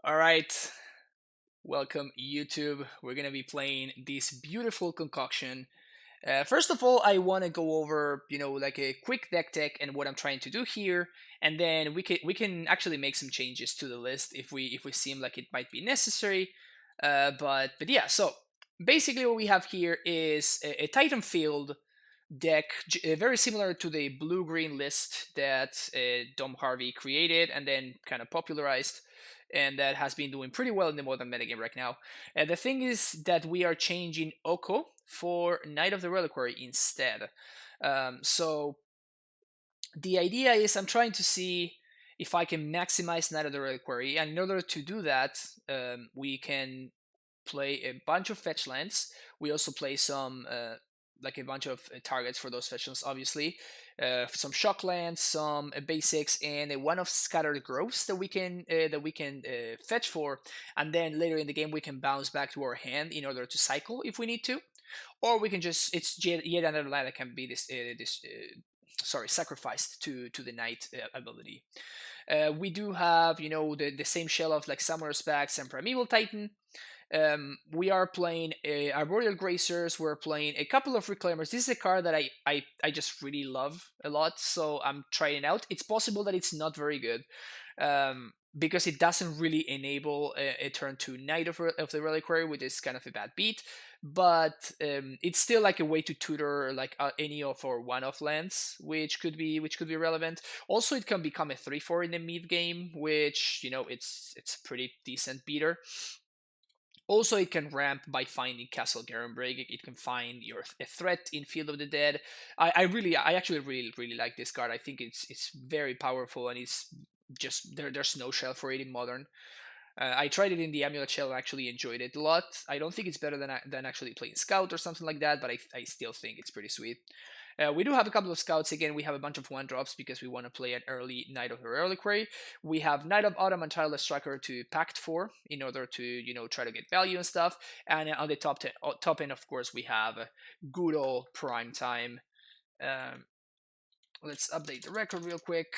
All right, welcome YouTube. We're gonna be playing this beautiful concoction. First of all, I want to go over, like a quick deck tech and what I'm trying to do here, and then we can actually make some changes to the list if we seem like it might be necessary. But yeah, so basically what we have here is a Titan Field deck, very similar to the blue-green list that Dom Harvey created and then kind of popularized, and that has been doing pretty well in the modern metagame right now. The thing is that we are changing Oko for Knight of the Reliquary instead. So the idea is I'm trying to see if I can maximize Knight of the Reliquary, and in order to do that, we can play a bunch of fetch lands. We also play some like a bunch of targets for those fetch lands, obviously. Some shock lands, some basics, and a one of scattered growths that we can fetch for, and then later in the game we can bounce back to our hand in order to cycle if we need to, or we can just it's yet another land that can be this sacrificed to the knight ability. We do have the same shell of like Summoner's Pacts and Primeval Titan. We are playing Arboreal Gracers. We're playing a couple of Reclaimers. This is a card that I just really love a lot, so I'm trying it out. It's possible that it's not very good, because it doesn't really enable a turn to Knight of the Reliquary, which is kind of a bad beat. But it's still like a way to tutor like any of our one-off lands, which could be relevant. Also, it can become a 3/4 in the mid game, which it's a pretty decent beater. Also, it can ramp by finding Castle Garenbrig. It can find a threat in Field of the Dead. I actually really like this card. I think it's very powerful, and it's just there's no shell for it in Modern. I tried it in the Amulet shell and actually enjoyed it a lot. I don't think it's better than actually playing Scout or something like that, but I still think it's pretty sweet. We do have a couple of scouts. Again, we have a bunch of one drops because we want to play an early Knight of the Reliquary. We have Knight of Autumn and Tireless Tracker to Pact for in order to try to get value and stuff. And on the top end, of course, we have good old Prime Time. Um, let's update the record real quick.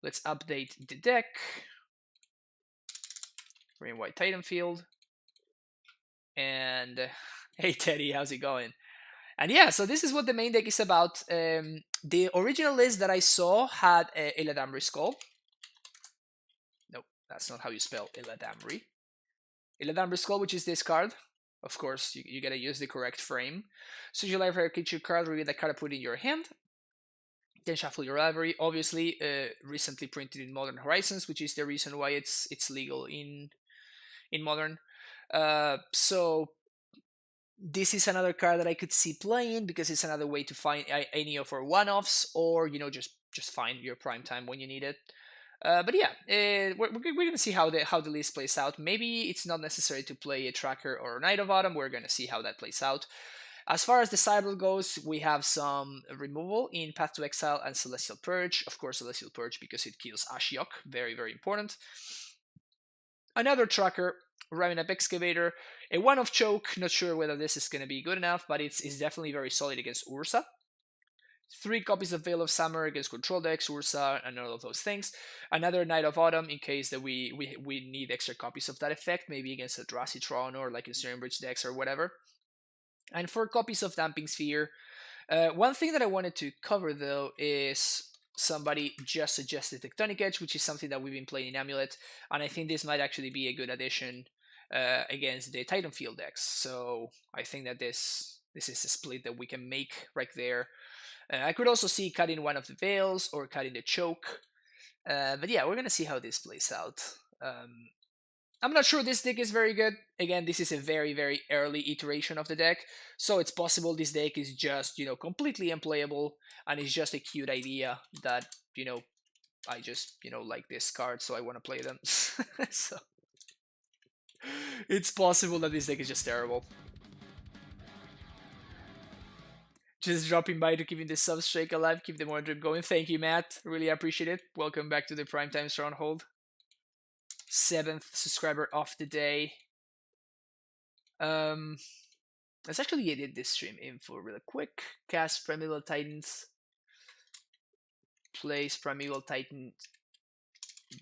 Let's update the deck. Green White Titan Field. And hey Teddy, how's it going? And yeah, so this is what the main deck is about. The original list that I saw had Illidanbri Skull. Nope, that's not how you spell Illidanbri. Illidanbri Skull, which is this card. Of course, you gotta use the correct frame. So you library a creature card, reveal that card, put it in your hand. Then shuffle your library. Obviously, recently printed in Modern Horizons, which is the reason why it's legal in Modern. So this is another card that I could see playing because it's another way to find any of our one-offs, or just find your prime time when you need it. But yeah, we're gonna see how the list plays out. Maybe it's not necessary to play a tracker or a Knight of Autumn. We're gonna see how that plays out. As far as the sideboard goes, we have some removal in Path to Exile and Celestial Purge. Of course, Celestial Purge because it kills Ashiok. Very important. Another tracker, Ravenap Excavator, a one-off choke. Not sure whether this is going to be good enough, but it's definitely very solid against Ursa. 3 copies of Veil of Summer against control decks, Ursa, and all of those things. Another Knight of Autumn in case that we need extra copies of that effect, maybe against a Dracitron or like a Sternbridge decks or whatever. And 4 copies of Damping Sphere. One thing that I wanted to cover though is somebody just suggested Tectonic Edge, which is something that we've been playing in Amulet, and I think this might actually be a good addition against the Titan Field decks. So I think that this is a split that we can make right there. I could also see cutting one of the Veils or cutting the Choke. But yeah, we're gonna see how this plays out. I'm not sure this deck is very good. Again, this is a very early iteration of the deck, so it's possible this deck is just completely unplayable, and it's just a cute idea that I just like this card, so I want to play them. So it's possible that this deck is just terrible. Just dropping by to keeping the substrate alive, keep the more drip going. Thank you, Matt. Really appreciate it. Welcome back to the Primetime Stronghold. 7th subscriber of the day. Let's actually edit this stream info real quick. Cast Primeval Titans. Place Primeval Titan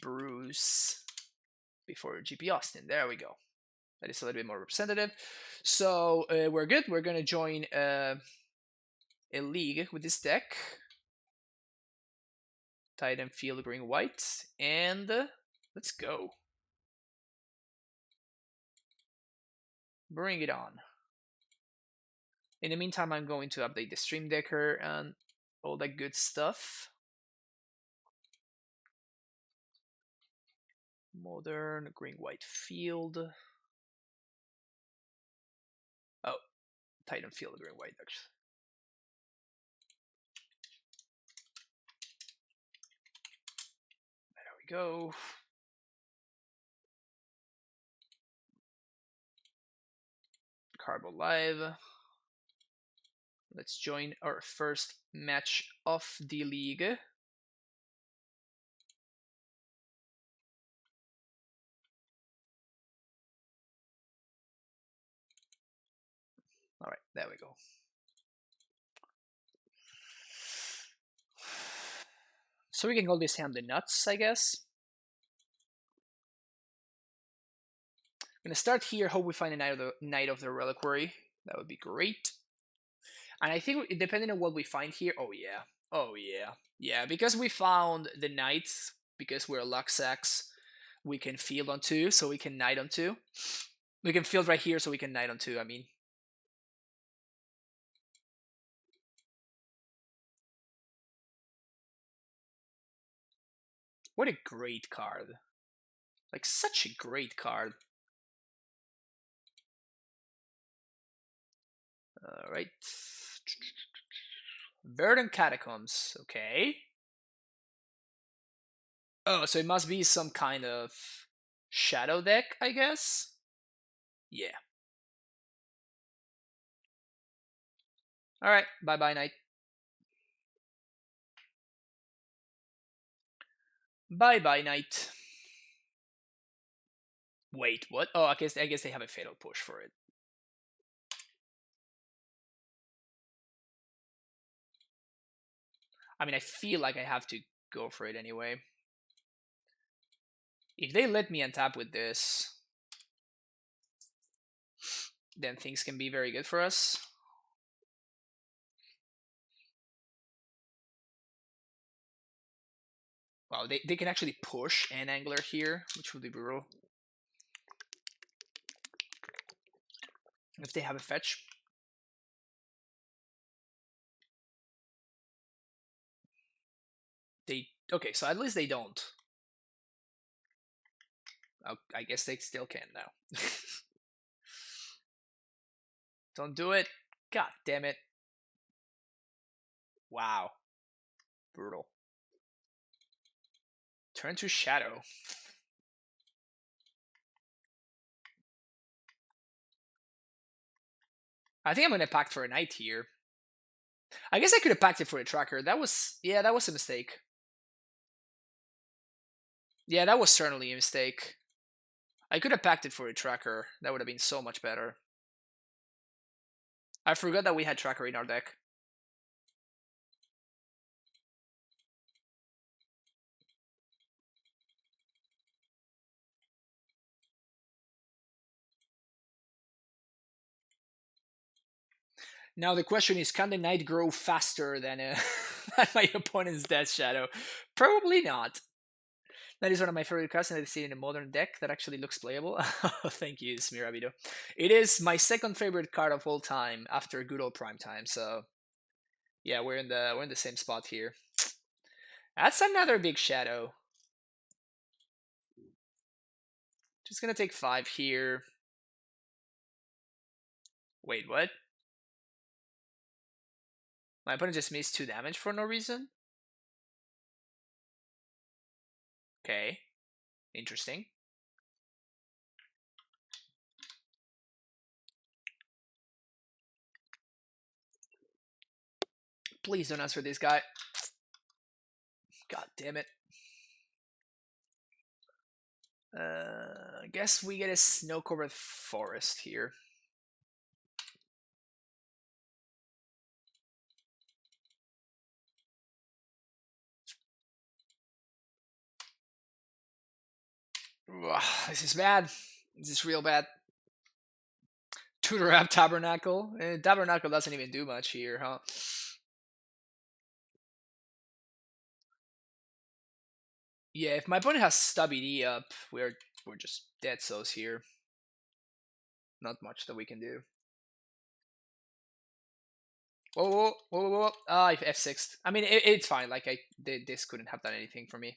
Bruce. before GP Austin. There we go. That is a little bit more representative. So we're good. We're gonna join a league with this deck. Titan Field Green White, and let's go. Bring it on. In the meantime, I'm going to update the stream decker and all that good stuff. Modern Green White Field. Oh, Titan Field Green White actually. There we go. Carbo Live. Let's join our first match of the league. All right, there we go. So we can call this hand the nuts, I guess. I'm gonna start here. Hope we find a Knight of the Reliquary. That would be great. And I think depending on what we find here, oh yeah, because we found the Knights, because we're Luxax, we can field on 2, so we can Knight on 2. We can field right here, so we can Knight on 2. I mean, what a great card! Like such a great card. All right. Verdant Catacombs. Okay. Oh, so it must be some kind of shadow deck, I guess? Yeah. Alright, bye-bye, Knight. Bye-bye, Knight. Wait, what? Oh, I guess they have a fatal push for it. I mean, I feel like I have to go for it anyway. If they let me untap with this, then things can be very good for us. Wow, they can actually push an angler here, which would be brutal. If they have a fetch. Okay, so at least they don't. I guess they still can now. Don't do it. God damn it. Wow. Brutal. Turn to Shadow. I think I'm gonna pact for a Knight here. I guess I could have packed for a tracker. That was a mistake. Yeah, that was certainly a mistake. I could have packed for a tracker. That would have been so much better. I forgot that we had tracker in our deck. Now the question is, can the Knight grow faster than, than my opponent's Death Shadow? Probably not. That is one of my favorite cards, and I see it in a modern deck that actually looks playable. Thank you, Smirabido. It is my second favorite card of all time after good old prime time. So yeah, we're in the same spot here. That's another big shadow. Just gonna take 5 here. Wait, what? My opponent just missed 2 damage for no reason? Okay. Interesting. Please don't answer this guy. God damn it. I guess we get a snow-covered forest here. Ugh, this is bad. This is real bad. Tutor App Tabernacle. Tabernacle doesn't even do much here, huh? Yeah, if my opponent has Stubby D up, we're just dead souls here. Not much that we can do. Whoa, whoa, whoa, whoa, whoa. Ah, F6. I mean, it's fine. Like, this couldn't have done anything for me.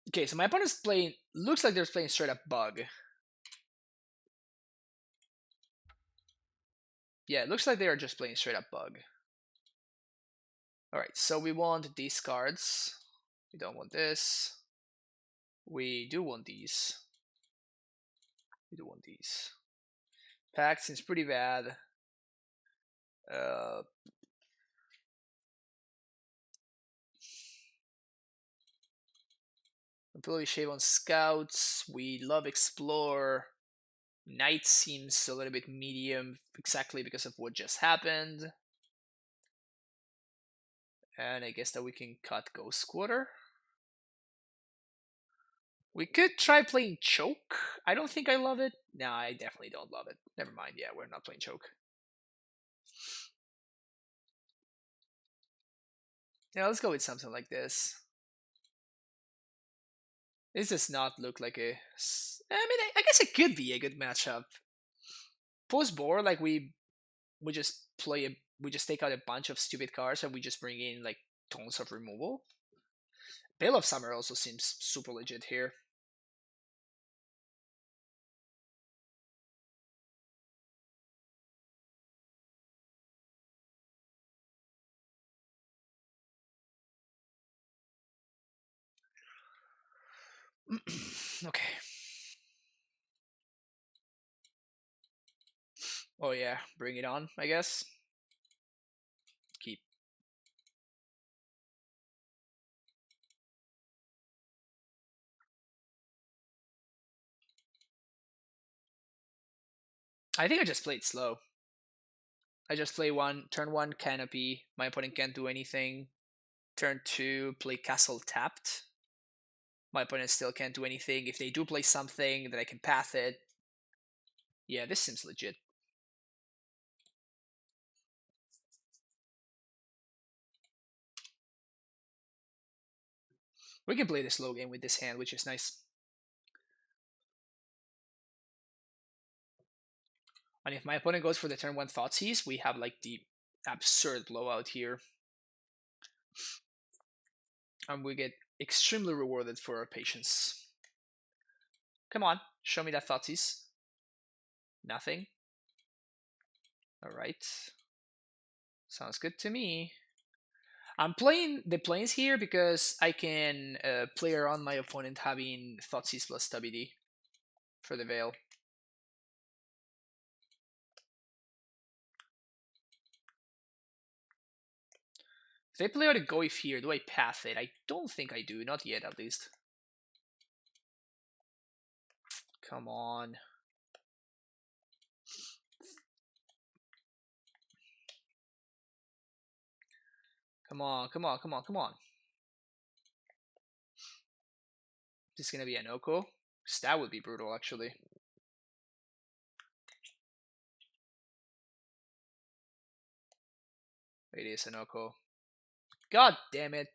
Okay, so my opponent's playing. Looks like they're playing straight up bug. Yeah, it looks like they are just playing straight up bug. Alright, so we want these cards. We don't want this. We do want these. We do want these. Pact seems pretty bad. Ability Shave on Scouts. We love Explore. Knight seems a little bit medium, exactly because of what just happened. And I guess that we can cut Ghost Quarter. We could try playing Choke. I don't think I love it. No, I definitely don't love it. Never mind. Yeah, we're not playing Choke. Yeah, let's go with something like this. This does not look like a. I mean, I guess it could be a good matchup. Post board, like we just play a. We just take out a bunch of stupid cards and we just bring in like tons of removal. Veil of Summer also seems super legit here. Okay. Oh yeah, bring it on, I guess. Keep. I think I just played slow. I just play turn one Canopy. My opponent can't do anything. Turn two, play Castle tapped. My opponent still can't do anything. If they do play something, then I can path it. Yeah, this seems legit. We can play the slow game with this hand, which is nice. And if my opponent goes for the turn one Thoughtseize, we have like the absurd blowout here. And we get extremely rewarded for our patience. Come on, show me that Thoughtseize. Nothing. Alright. Sounds good to me. I'm playing the planes here because I can play around my opponent having Thoughtseize plus WD for the Veil. If they play out a Goif here, do I path it? I don't think I do, not yet at least. Come on. Come on, come on, come on, come on. This is gonna be an Oko? That would be brutal, actually. It is an Oko. God damn it.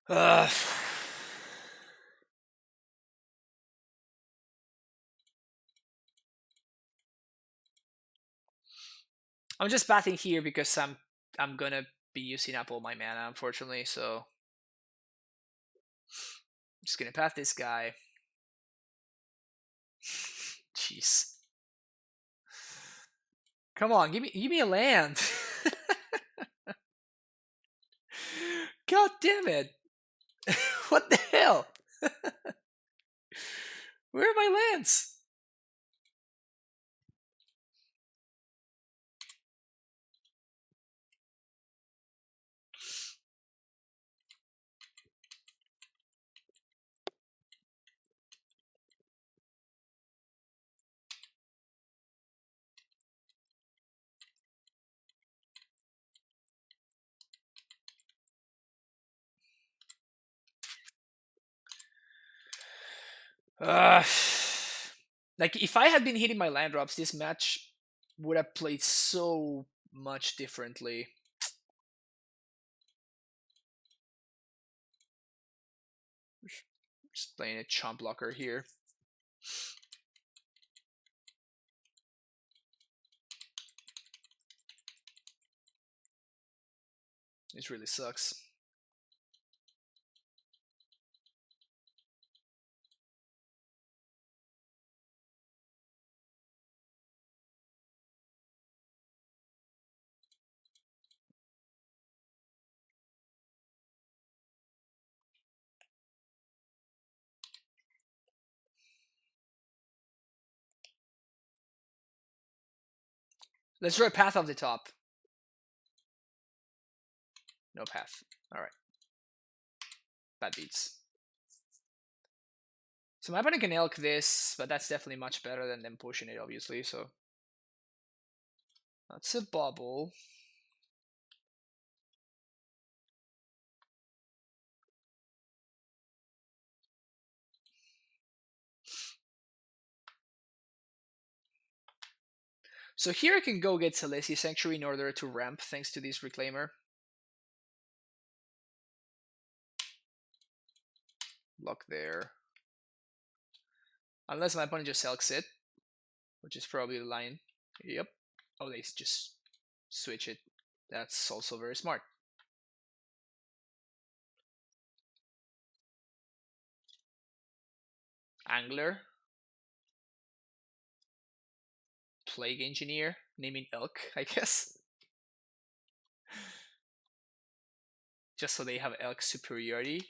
I'm just pathing here because I'm gonna be using up all my mana, unfortunately, so I'm just gonna path this guy. Jeez. Come on, give me a land. God damn it. What the hell? Where are my lands? Uh, like if I had been hitting my land drops, this match would have played so much differently. Just playing a chump blocker here. This really sucks. Let's draw a path off the top. No path. All right. Bad beats. So my opponent can elk this, but that's definitely much better than them pushing it, obviously. So that's a bubble. So here I can go get Celestia Sanctuary in order to ramp thanks to this Reclaimer. Block there. Unless my opponent just elks it, which is probably the line. Yep. Oh, they just switch it. That's also very smart. Angler. Plague Engineer. Naming Elk, I guess. Just so they have Elk superiority.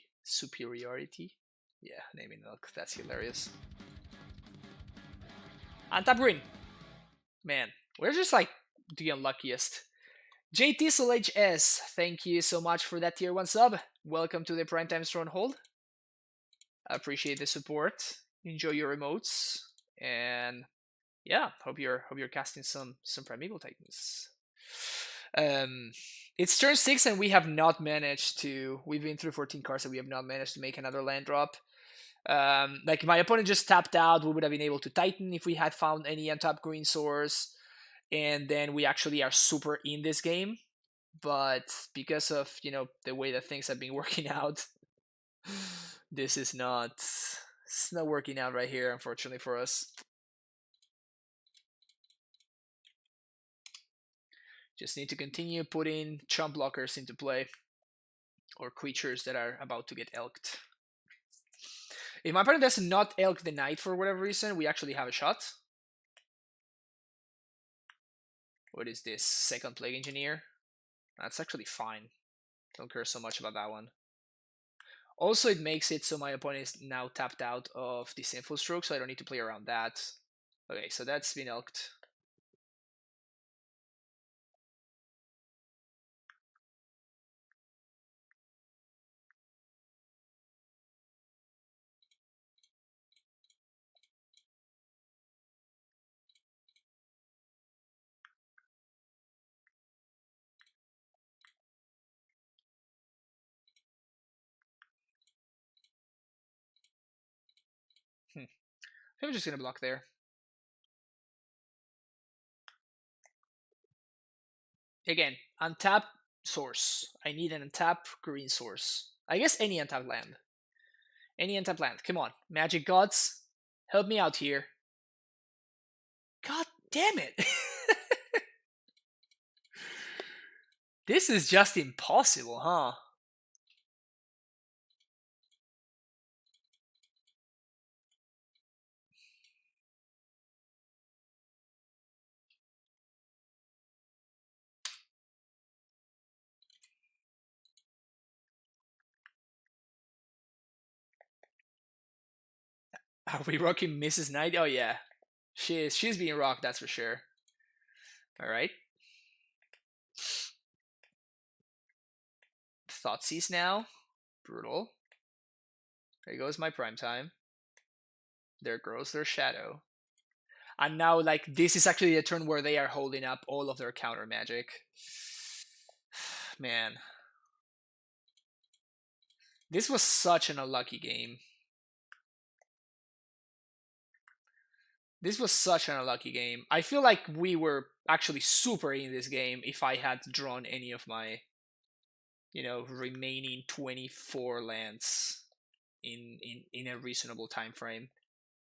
Yeah, naming Elk. That's hilarious. Untap Green. Man, we're just like the unluckiest. JTSLHS, thank you so much for that tier 1 sub. Welcome to the Primetime Stronghold. I appreciate the support. Enjoy your emotes. And yeah, hope you're casting some Primeval Titans. It's turn 6 and we have not managed to. We've been through 14 cards and we have not managed to make another land drop. Like my opponent just tapped out, we would have been able to Titan if we had found any untapped green source, and then we actually are super in this game. But because of the way that things have been working out, this is not it's not working out right here, unfortunately for us. Just need to continue putting chump blockers into play, or creatures that are about to get elked. If my opponent does not elk the knight for whatever reason, we actually have a shot. What is this? Second Plague Engineer? That's actually fine. Don't care so much about that one. Also, it makes it so my opponent is now tapped out of the Sinful Stroke, so I don't need to play around that. Okay, so that's been elked. I'm just gonna block there. Again, untap source. I need an untap green source. I guess any untap land. Any untap land. Come on, Magic Gods, help me out here. God damn it! This is just impossible, huh? Are we rocking Mrs. Knight? Oh yeah, she is. She's being rocked, that's for sure. All right. Thoughtseize now. Brutal. There goes my prime time. There grows their shadow. And now, like, this is actually a turn where they are holding up all of their counter magic. Man. This was such an unlucky game. This was such an unlucky game. I feel like we were actually super in this game if I had drawn any of my, remaining 24 lands in a reasonable time frame.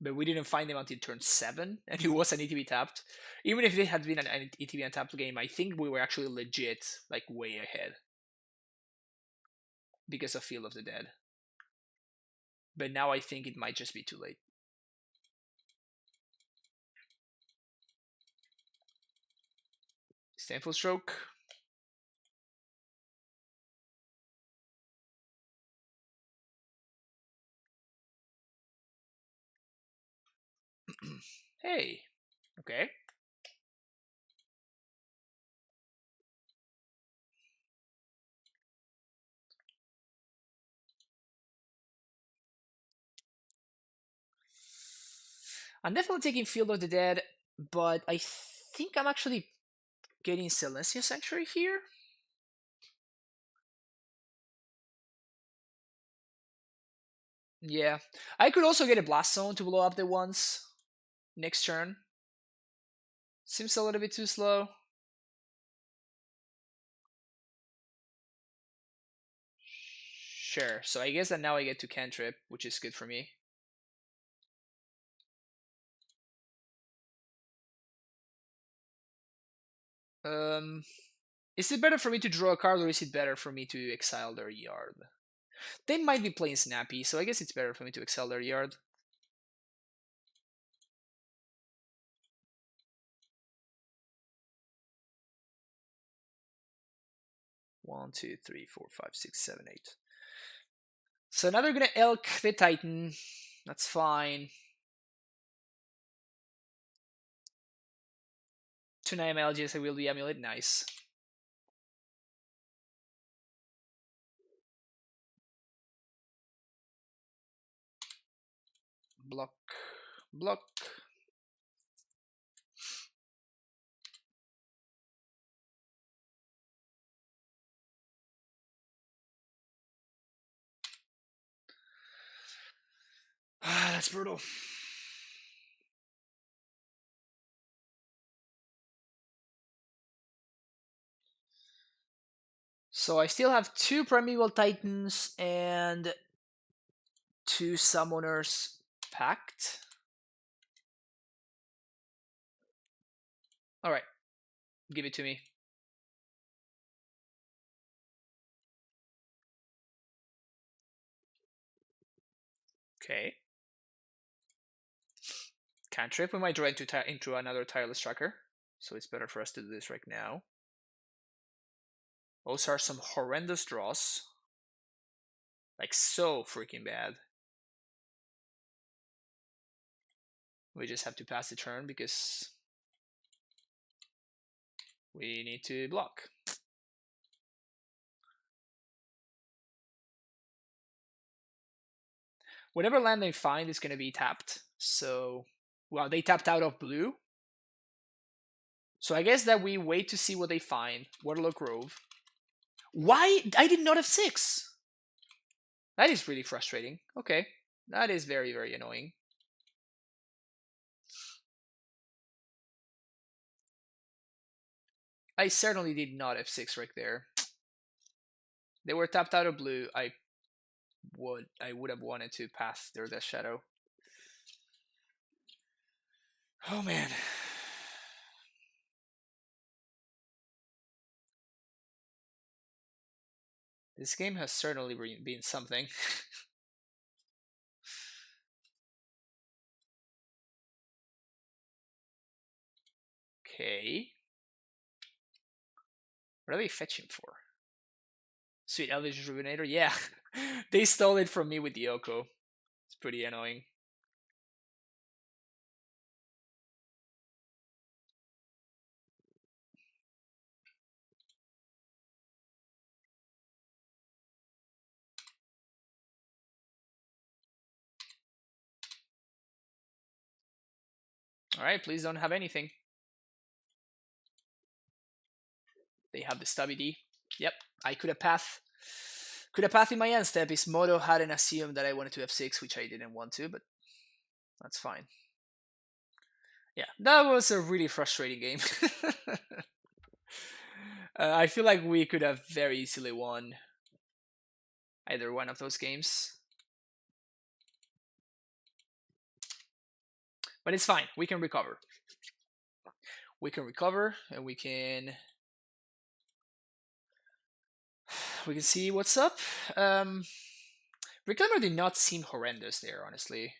But we didn't find them until turn 7, and it was an ETB tapped. Even if it had been an ETB untapped game, I think we were actually legit, like, way ahead. Because of Field of the Dead. But now I think it might just be too late. Stanful Stroke. Hey. Okay. I'm definitely taking Field of the Dead, but I think I'm actually getting Celestial Sanctuary here. Yeah. I could also get a Blast Zone to blow up the ones next turn. Seems a little bit too slow. Sure. So I guess that now I get to Cantrip, which is good for me. Is it better for me to draw a card, or is it better for me to exile their yard? They might be playing Snappy, so I guess it's better for me to exile their yard. One, two, three, four, five, six, seven, eight. So now they're gonna Elk the Titan. That's fine. 2/9 MLGs, I will be Amulet. Nice. Block. Block. That's brutal. So I still have 2 Primeval Titans and 2 Summoners Pact. Alright. Give it to me. Okay. Cantrip. We might draw into another Tireless Tracker. So it's better for us to do this right now. Those are some horrendous draws. Like, so freaking bad. We just have to pass the turn because we need to block. Whatever land they find is going to be tapped. So, well, they tapped out of blue. So I guess that we wait to see what they find. Waterloo Grove. Why? I did not have 6. That is really frustrating. Okay. That is very, very annoying. I certainly did not have 6 right there. They were tapped out of blue. I would have wanted to pass their Death Shadow. Oh man. This game has certainly been something. Okay. What are they fetching for? Sweet Elvish Rejuvenator? Yeah. They stole it from me with the Oko. It's pretty annoying. Alright, please don't have anything. They have the Stubby D. Yep, I could have pathed. Could have pathed in my end step if Moto hadn't assumed that I wanted to have 6, which I didn't want to, but that's fine. Yeah, that was a really frustrating game. I feel like we could have very easily won either one of those games. But it's fine. We can recover. We can recover, and we can see what's up. Um, Reclaimer did not seem horrendous there, honestly.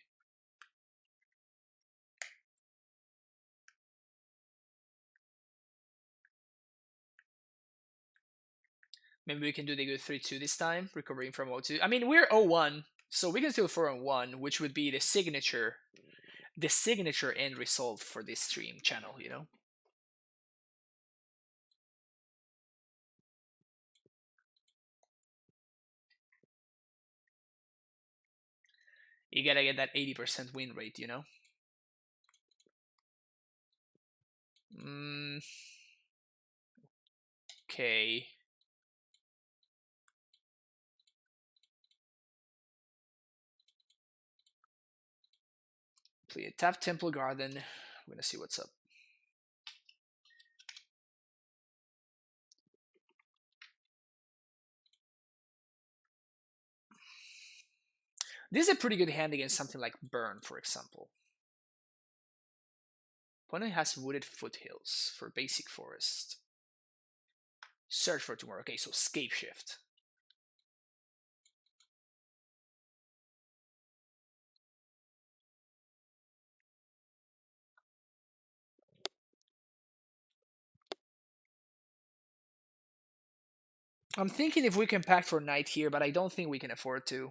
Maybe we can do the good 3-2 this time, recovering from 0-2. I mean, we're 0-1, so we can still 4-1, which would be the signature end result for this stream channel, you know? You gotta get that 80% win rate, you know? Okay. Play a tap Temple Garden. We're gonna see what's up. This is a pretty good hand against something like Burn, for example. Opponent has Wooded Foothills for basic forest. Search for Tomorrow. Okay, so Scape Shift. I'm thinking if we can pack for Night here, but I don't think we can afford to.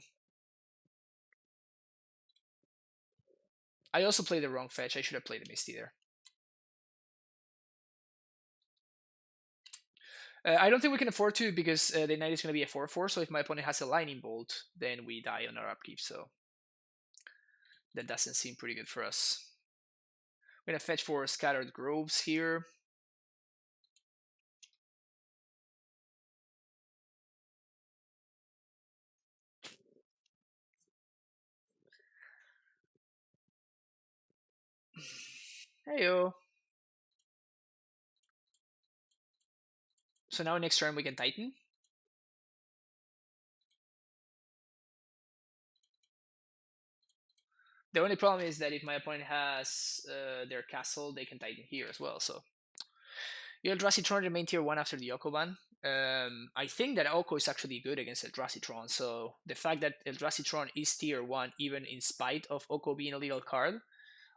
I also played the wrong fetch. I should have played the Misty there. I don't think we can afford to because the Knight is going to be a 4-4, so if my opponent has a Lightning Bolt, then we die on our upkeep, so that doesn't seem pretty good for us. I'm going to fetch for Scattered Groves here. Heyo. So now next turn we can Titan. The only problem is that if my opponent has their castle, they can Titan here as well. So Eldrazi remain tier 1 after the Oko ban. I think that Oko is actually good against Eldrazi, so the fact that Eldrazi is tier 1 even in spite of Oko being a legal card,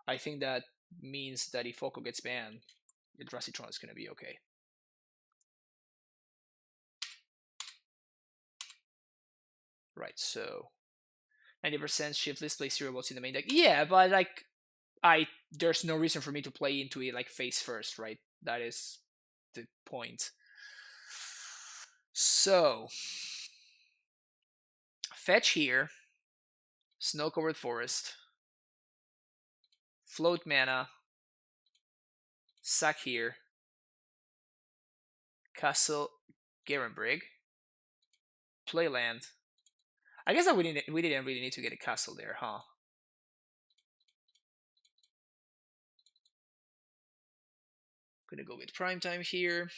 I think that means that if Oko gets banned, Eldrazi is going to be okay. Right, so 90% shiftless, play 0 votes in the main deck. Yeah, but like there's no reason for me to play into it like face first, right? That is the point. So fetch here, snow covered forest, float mana, sack here, castle Garenbrig, play land. I guess that we didn't really need to get a castle there, huh? Gonna go with prime time here.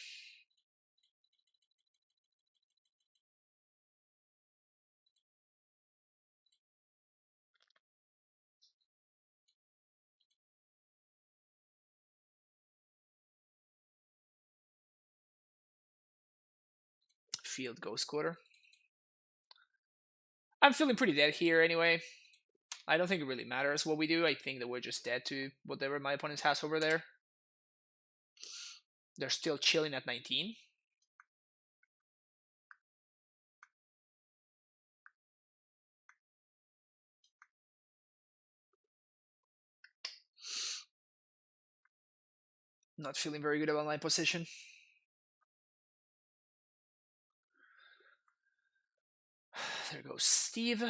Field Ghost Quarter. I'm feeling pretty dead here anyway. I don't think it really matters what we do. I think that we're just dead to whatever my opponent has over there. They're still chilling at 19. Not feeling very good about my position. There goes Steve.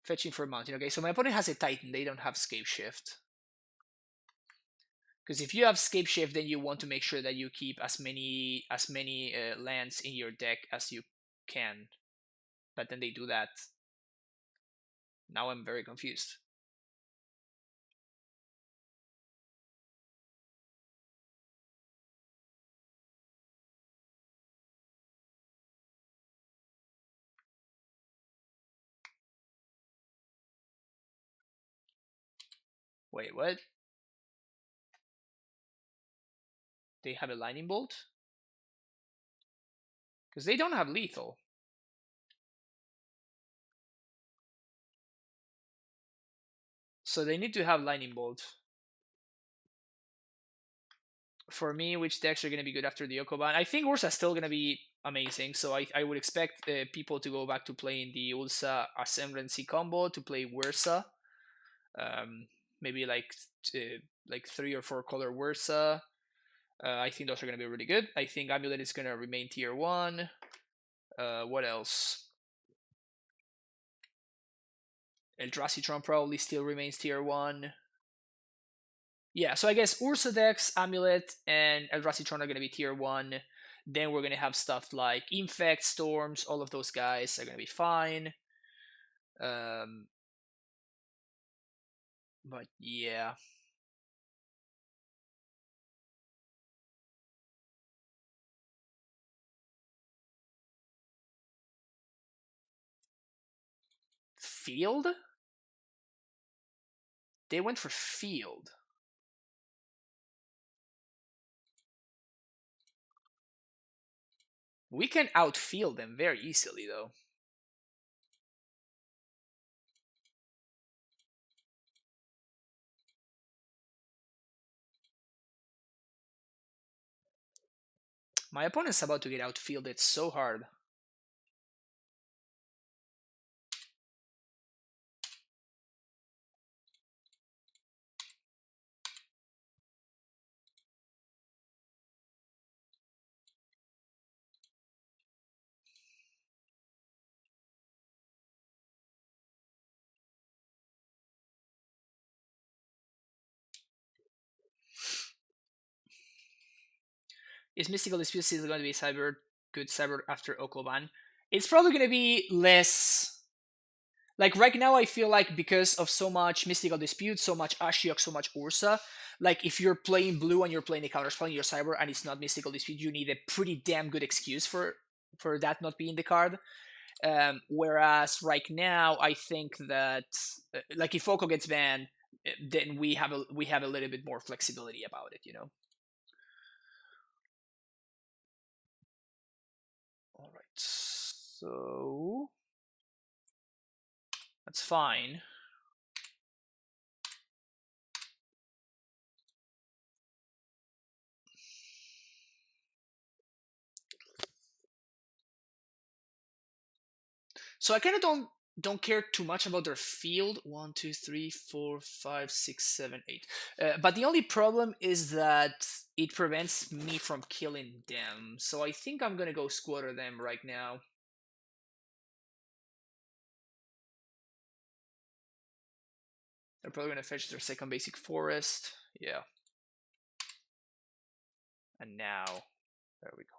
Fetching for mountain. Okay, so my opponent has a Titan. They don't have Scape Shift. Because if you have Scape Shift, then you want to make sure that you keep as many lands in your deck as you can. But then they do that. Now I'm very confused. Wait, what? They have a lightning bolt? Because they don't have lethal. So they need to have lightning bolt. For me, which decks are going to be good after the Okoban? I think Ursa's still going to be amazing, so I would expect people to go back to playing the Ursa Ascendancy combo to play Ursa. Maybe like 3 or 4 color Ursa. I think those are going to be really good. I think Amulet is going to remain tier 1. What else? Eldrasitron probably still remains tier 1. Yeah, so I guess Ursa decks, Amulet, and Eldrasitron are going to be tier 1. Then we're going to have stuff like Infect, Storms, all of those guys are going to be fine. But yeah. Field? They went for Field. We can outfield them very easily, though. My opponent's about to get outfielded so hard. Is Mystical Dispute still going to be good cyber after Okoban? It's probably going to be less. Like right now, I feel like because of so much Mystical Dispute, so much Ashiok, so much Ursa, like if you're playing blue and you're playing the counterspell in your cyber and it's not Mystical Dispute, you need a pretty damn good excuse for that not being the card. Whereas right now, I think that like if Foco gets banned, then we have a little bit more flexibility about it, you know. All right, so that's fine. So I kind of don't care too much about their field. 1, 2, 3, 4, 5, 6, 7, 8. But the only problem is that it prevents me from killing them. So I think I'm gonna go squatter them right now. They're probably gonna fetch their second basic forest. Yeah. And now, there we go.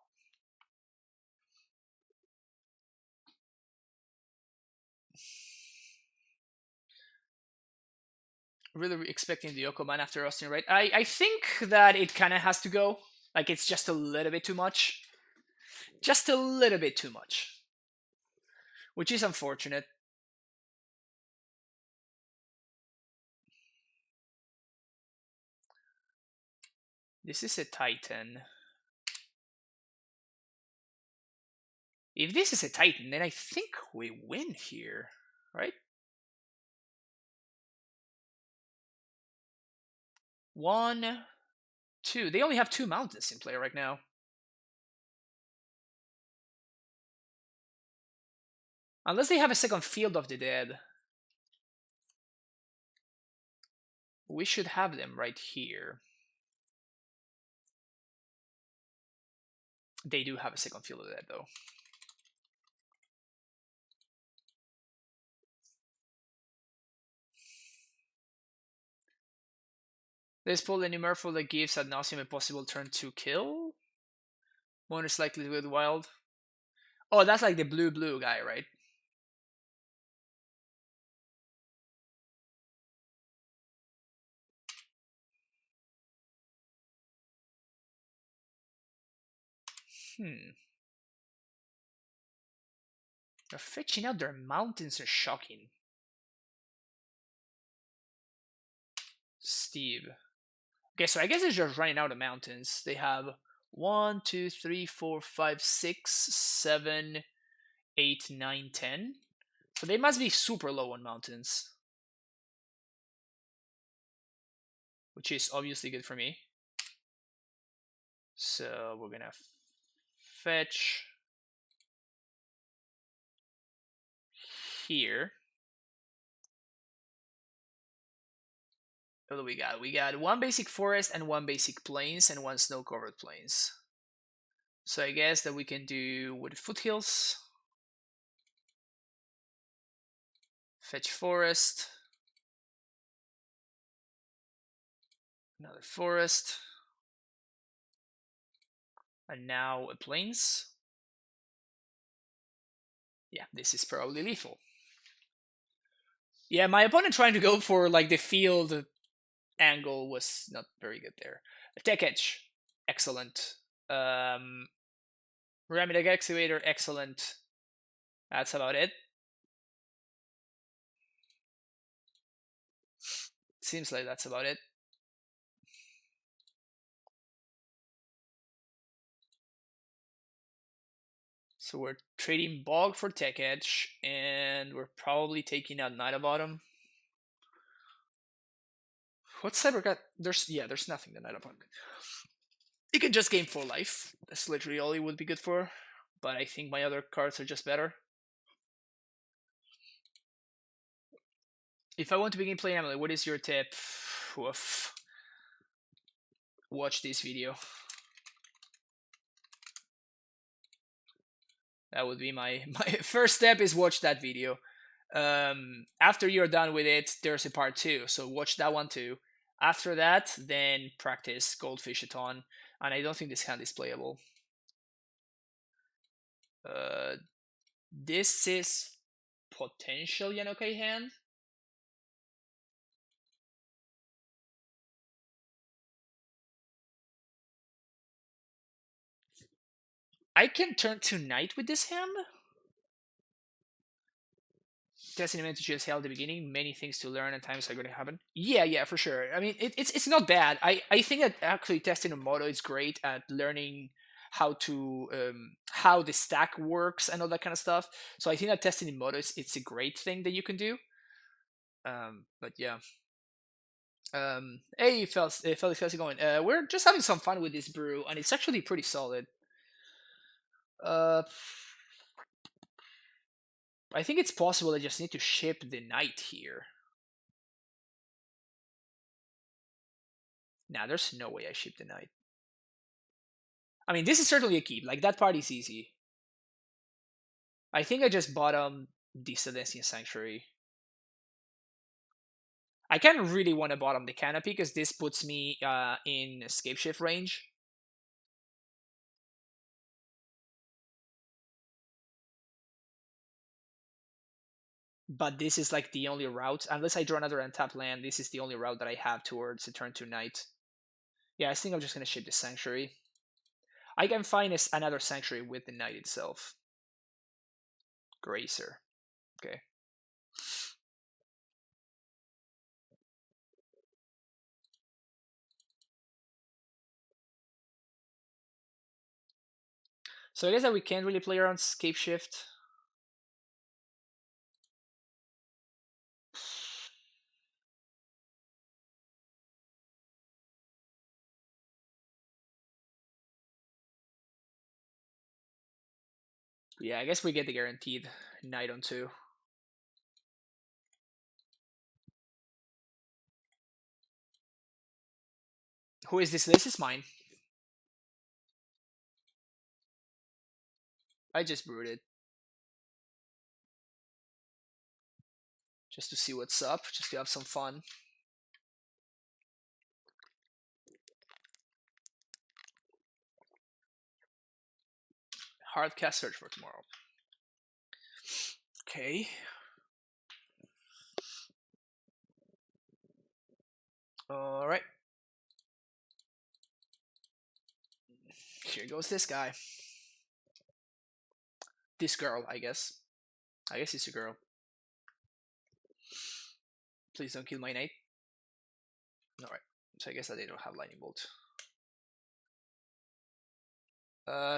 Really expecting the Yokoban after Austin, right? I think that it kind of has to go. Like, it's just a little bit too much. Just a little bit too much. Which is unfortunate. This is a Titan. If this is a Titan, then I think we win here, right? 1, 2. They only have 2 mountains in play right now. Unless they have a second Field of the Dead. We should have them right here. They do have a second Field of the Dead, though. Let's pull the Numerful that gives ad nauseam a possible turn to kill. One is likely with wild. Oh, that's like the blue guy, right? They're fetching out their mountains are shocking. Steve. Okay, so I guess it's just running out of mountains. They have 1, 2, 3, 4, 5, 6, 7, 8, 9, 10. So they must be super low on mountains. Which is obviously good for me. So we're gonna fetch here. What do we got? We got one basic forest and one basic plains and one snow-covered plains. So I guess that we can do wooded foothills. Fetch forest. Another forest. And now a plains. Yeah, this is probably lethal. Yeah, my opponent trying to go for like the field angle was not very good there. Tech edge, excellent. Remedic excavator, excellent. That's about it. Seems like that's about it. So we're trading Bog for Tech Edge, and we're probably taking out Night Bottom. What's Cyber got? There's nothing that Night Bottom. You can just gain 4 life. That's literally all it would be good for. But I think my other cards are just better. If I want to begin playing Emily, what is your tip? Woof. Watch this video. That would be my first step is watch that video. After you're done with it, there's a part 2, so watch that one too. After that, then practice Goldfish a ton, and I don't think this hand is playable. This is potential Yanokai hand. I can turn to Knight with this hand. Testing advantage is held at the beginning. Many things to learn and times are going to happen. Yeah, for sure. I mean, it's not bad. I think that actually testing a modo is great at learning how to how the stack works and all that kind of stuff. So I think that testing in modo it's a great thing that you can do. But yeah. Hey, Felix, how's it going? We're just having some fun with this brew, and it's actually pretty solid. I think it's possible I just need to ship the knight here. Nah, there's no way I ship the knight. I mean, this is certainly a keep. Like, that part is easy. I think I just bottom the Celestian Sanctuary. I kind of really want to bottom the Canopy because this puts me in escape shift range. But this is like the only route. Unless I draw another untapped land, this is the only route that I have towards a turn 2 knight. Yeah, I think I'm just going to ship the Sanctuary. I can find another Sanctuary with the knight itself. Gracer. Okay. So I guess that we can't really play around escape shift. Yeah, I guess we get the guaranteed knight on 2. Who is this? This is mine. I just brewed it. Just to see what's up, just to have some fun. Hardcast search for tomorrow. Okay. Alright. Here goes this guy. This girl, I guess. I guess it's a girl. Please don't kill my knight. Alright, so I guess that they don't have Lightning Bolt.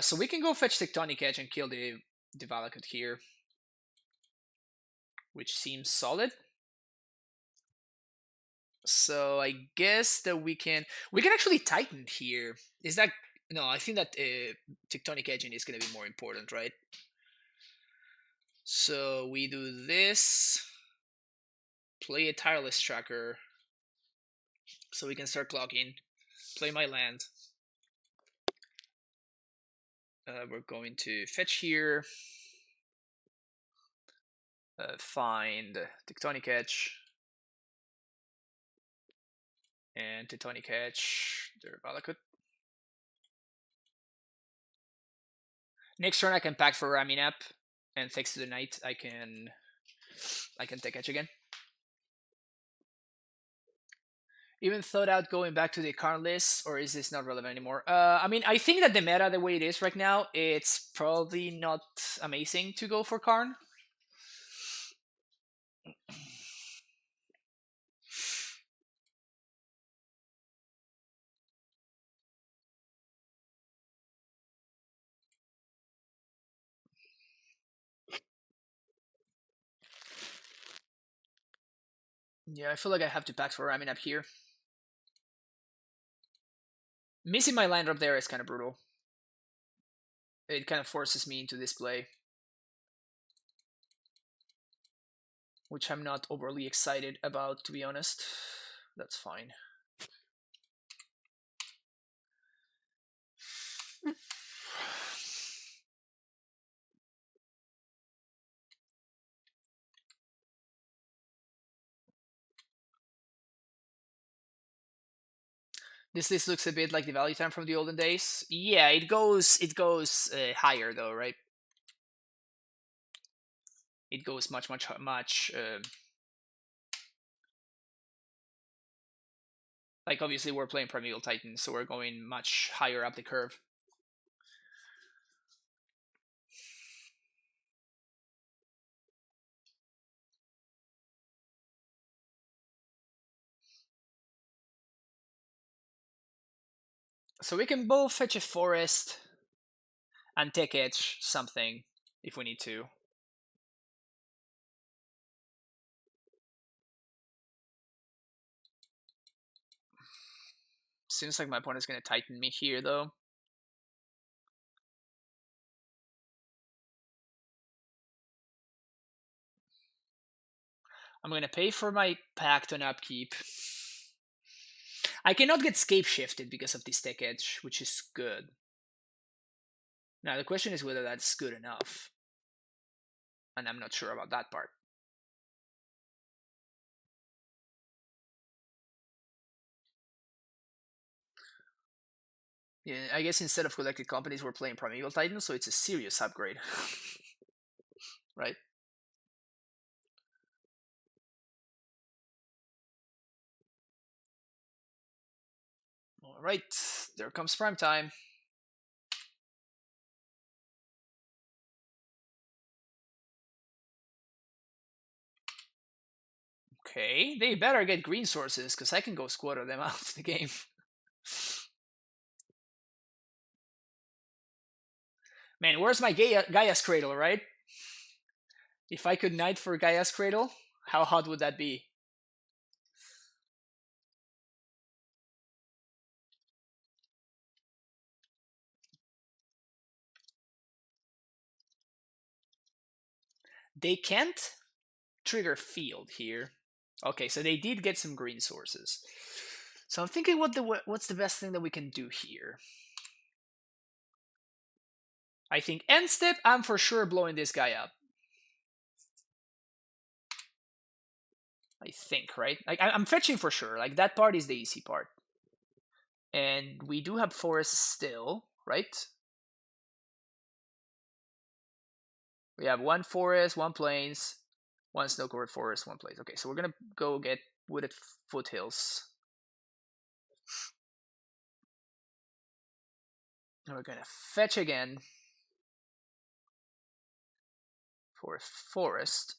So we can go fetch Tectonic Edge and kill the Valakut here, which seems solid. So I guess that we can actually Titan here. Is that no? I think that Tectonic Edging is gonna be more important, right? So we do this, play a Tireless Tracker, so we can start clocking, play my land. We're going to fetch here, find Tectonic Edge, and Tectonic Edge, their Valakut. Next turn I can pack for Raminap, and thanks to the knight I can take Edge again. Even thought out going back to the current list, or is this not relevant anymore? I mean, I think that the meta, the way it is right now, it's probably not amazing to go for Karn. Yeah, I feel like I have to pack for Ramin up here. Missing my land drop there is kind of brutal. It kind of forces me into this play, which I'm not overly excited about, to be honest. That's fine. This list looks a bit like the value time from the olden days. Yeah, it goes higher though, right? It goes much. Like obviously we're playing Primeval Titan, so we're going much higher up the curve. So we can both fetch a forest and take edge something if we need to. Seems like my opponent's gonna Titan me here though. I'm gonna pay for my pact on upkeep. I cannot get scape shifted because of this tech edge, which is good. Now the question is whether that's good enough. And I'm not sure about that part. Yeah, I guess instead of collected companies, we're playing Primeval Titan, so it's a serious upgrade. Right? Alright, there comes prime time. Okay, they better get green sources, because I can go squatter them out of the game. Man, where's my Gaia's Cradle, right? If I could knight for Gaia's Cradle, how hot would that be? They can't trigger field here. Okay, so they did get some green sources. So I'm thinking what's the best thing that we can do here? I think end step, I'm for sure blowing this guy up. I think, right? Like I'm fetching for sure. Like that part is the easy part. And we do have forests still, right? We have one forest, one plains, one snow-covered forest, one plains. Okay, so we're gonna go get wooded foothills. And we're gonna fetch again for a forest.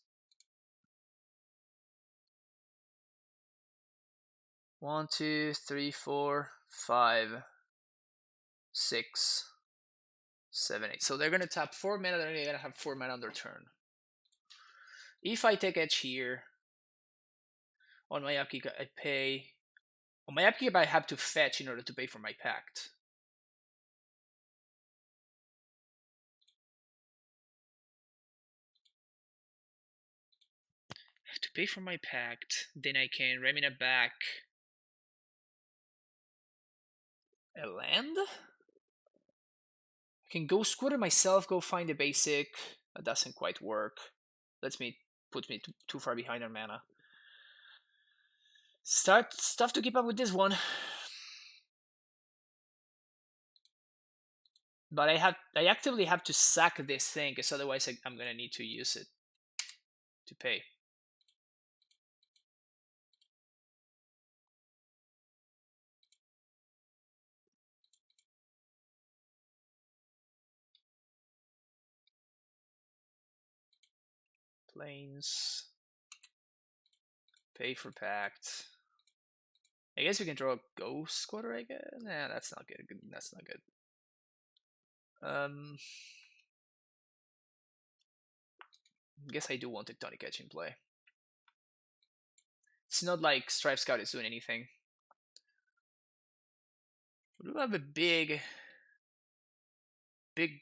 1, 2, 3, 4, 5, 6, 7, 8. So they're gonna tap 4 mana, they're gonna have 4 mana on their turn. If I take edge here, on my upkeep I pay. On my upkeep I have to fetch in order to pay for my pact. I have to pay for my pact, then I can remina back a land? I can go squatter myself, go find a basic. That doesn't quite work. Put me too far behind on mana. Start stuff to keep up with this one. But I actively have to sack this thing, because otherwise I'm gonna need to use it to pay. Planes. Pay for pact. I guess we can draw a ghost squatter, I guess. Nah, that's not good. That's not good. I guess I do want Tectonic Edge in play. It's not like Strife Scout is doing anything. We do have a big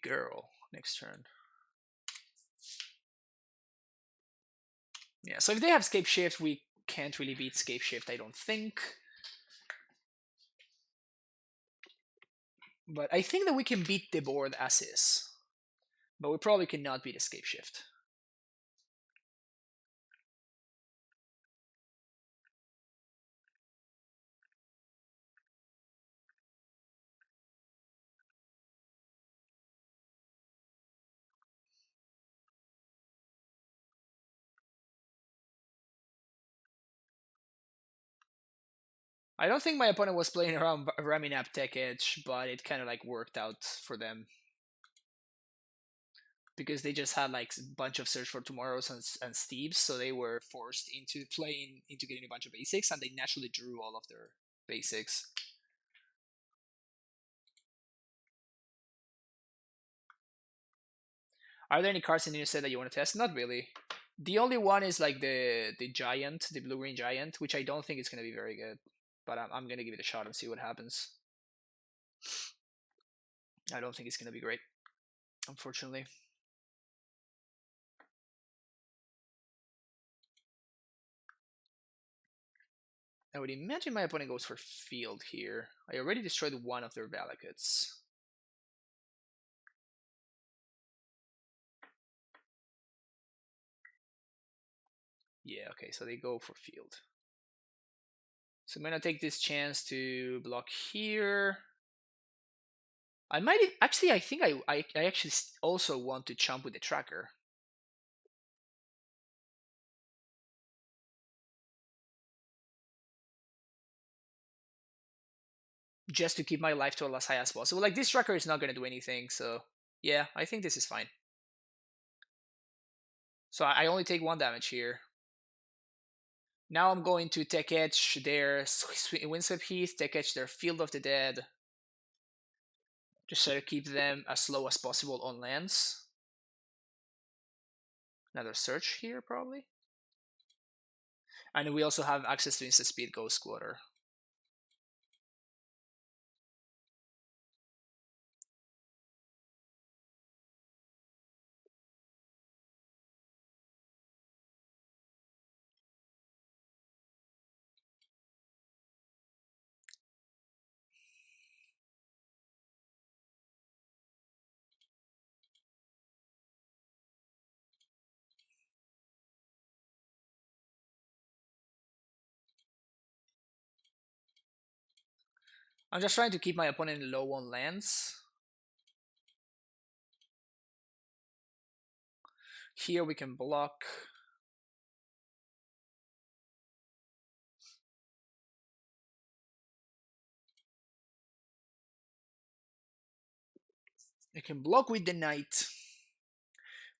girl next turn. Yeah, so if they have Scape Shift, we can't really beat Scape Shift, I don't think. But I think that we can beat the board as is. But we probably cannot beat Escape Shift. I don't think my opponent was playing around ramming up Tech Edge, but it kind of like worked out for them. Because they just had like a bunch of Search for Tomorrows and Steves, so they were forced into getting a bunch of basics, and they naturally drew all of their basics. Are there any cards in your set that you want to test? Not really. The only one is like the giant, the blue-green giant, which I don't think is going to be very good. But I'm going to give it a shot and see what happens. I don't think it's going to be great, unfortunately. I would imagine my opponent goes for field here. I already destroyed one of their Valakuts. Yeah, okay, so they go for field. So I'm gonna take this chance to block here. I might actually. I think I actually also want to chump with the tracker. Just to keep my life total as high as possible. Like, this tracker is not gonna do anything, so yeah, I think this is fine. So I only take 1 damage here. Now I'm going to Tech Edge their Windswept Heath, Tech Edge their Field of the Dead. Just try to keep them as slow as possible on lands. Another search here, probably. And we also have access to Instant Speed Ghost Squatter. I'm just trying to keep my opponent low on lands. Here we can block. We can block with the knight.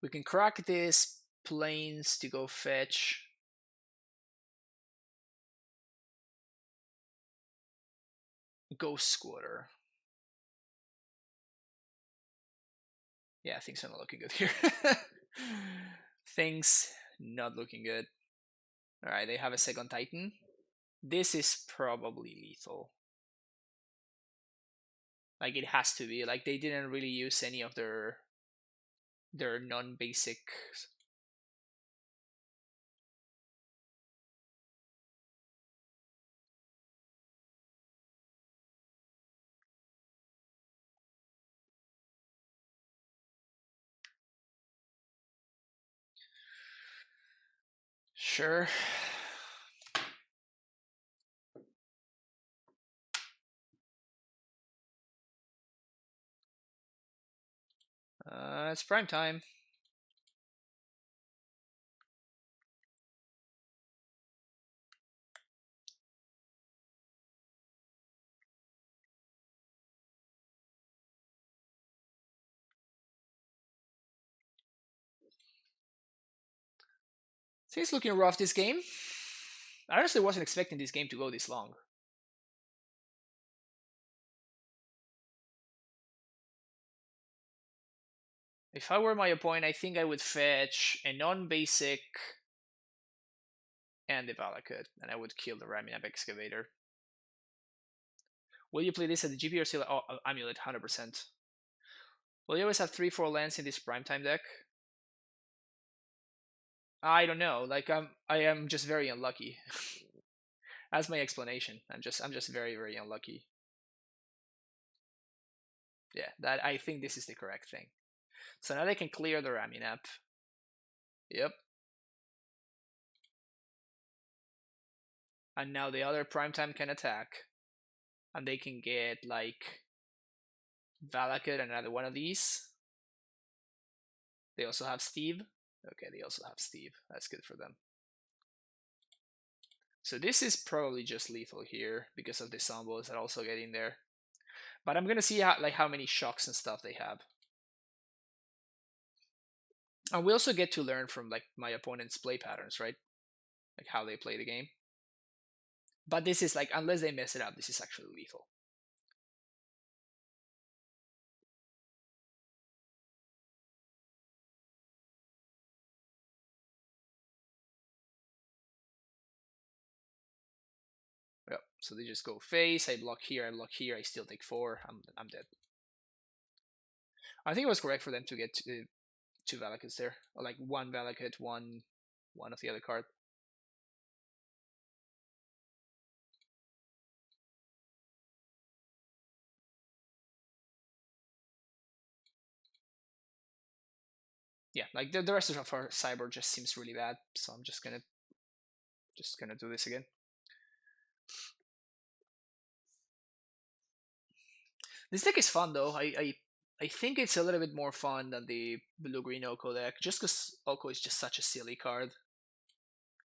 We can crack this plains to go fetch. Ghost Squatter. Yeah, things are not looking good here. Things not looking good. Alright, they have a second Titan. This is probably lethal. Like, it has to be. Like, they didn't really use any of their non-basic. Sure. It's prime time. Things looking rough this game. I honestly wasn't expecting this game to go this long. If I were my opponent, I think I would fetch a non-basic and the Valakut, and I would kill the Raminab Excavator. Will you play this at the GP or still? Oh, Amulet, 100%. Will you always have 3-4 lands in this primetime deck? I don't know. Like, I am just very unlucky. That's my explanation. I'm just very, very unlucky. Yeah, that I think this is the correct thing. So now they can clear the Raminap. Yep. And now the other primetime can attack. And they can get, like, Valakut, another one of these. They also have Steve. Okay, they also have Steve. That's good for them. So this is probably just lethal here because of the Sombos that also get in there. But I'm gonna see how many shocks and stuff they have. And we also get to learn from like my opponent's play patterns, right? Like how they play the game. But this is like, unless they mess it up, this is actually lethal. Yep. So they just go face. I block here. I block here. I still take 4. I'm dead. I think it was correct for them to get two Valakuts there, or like one Valakut, one of the other card. Yeah, like the rest of our cyber just seems really bad, so I'm just gonna do this again. This deck is fun though. I think it's a little bit more fun than the blue green Oko deck, just because Oko is just such a silly card.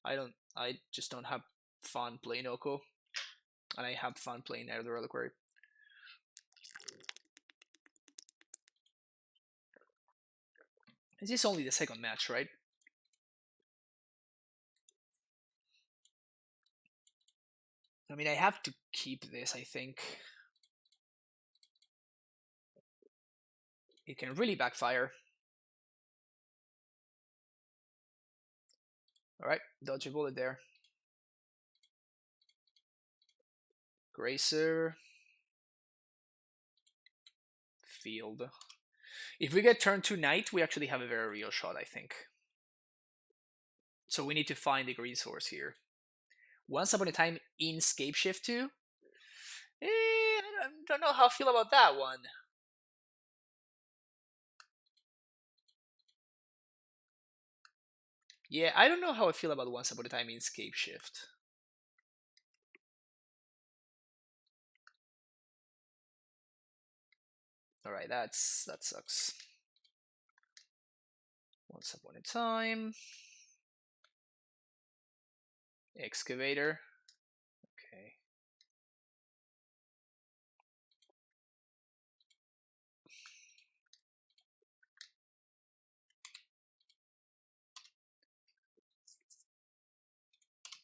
I just don't have fun playing Oko, and I have fun playing Elder Reliquary. This is only the second match, right? I mean, I have to keep this, I think. It can really backfire. Alright, dodge a bullet there. Gracer. Field. If we get turn 2 Knight, we actually have a very real shot, I think. So we need to find the green source here. Once Upon a Time in Scapeshift 2? I don't know how I feel about that one. Yeah, I don't know how I feel about Once Upon a Time in Scapeshift. Alright, that sucks. Once Upon a Time. Excavator. Okay.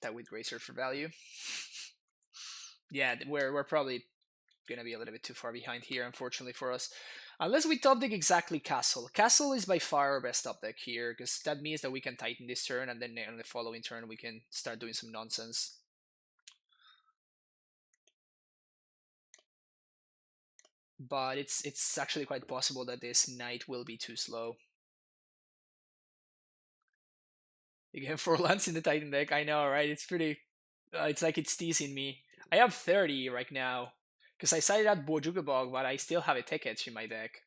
That with Gracer for value. Yeah, we're probably gonna be a little bit too far behind here, unfortunately for us. Unless we top deck exactly Castle. Castle is by far our best top deck here, because that means that we can Titan this turn, and then on the following turn we can start doing some nonsense. But it's actually quite possible that this Knight will be too slow. Again, 4 lands in the Titan deck, I know, right? It's pretty... it's like it's teasing me. I have 30 right now, because I sided out Bojugabog, but I still have a Tech Edge in my deck.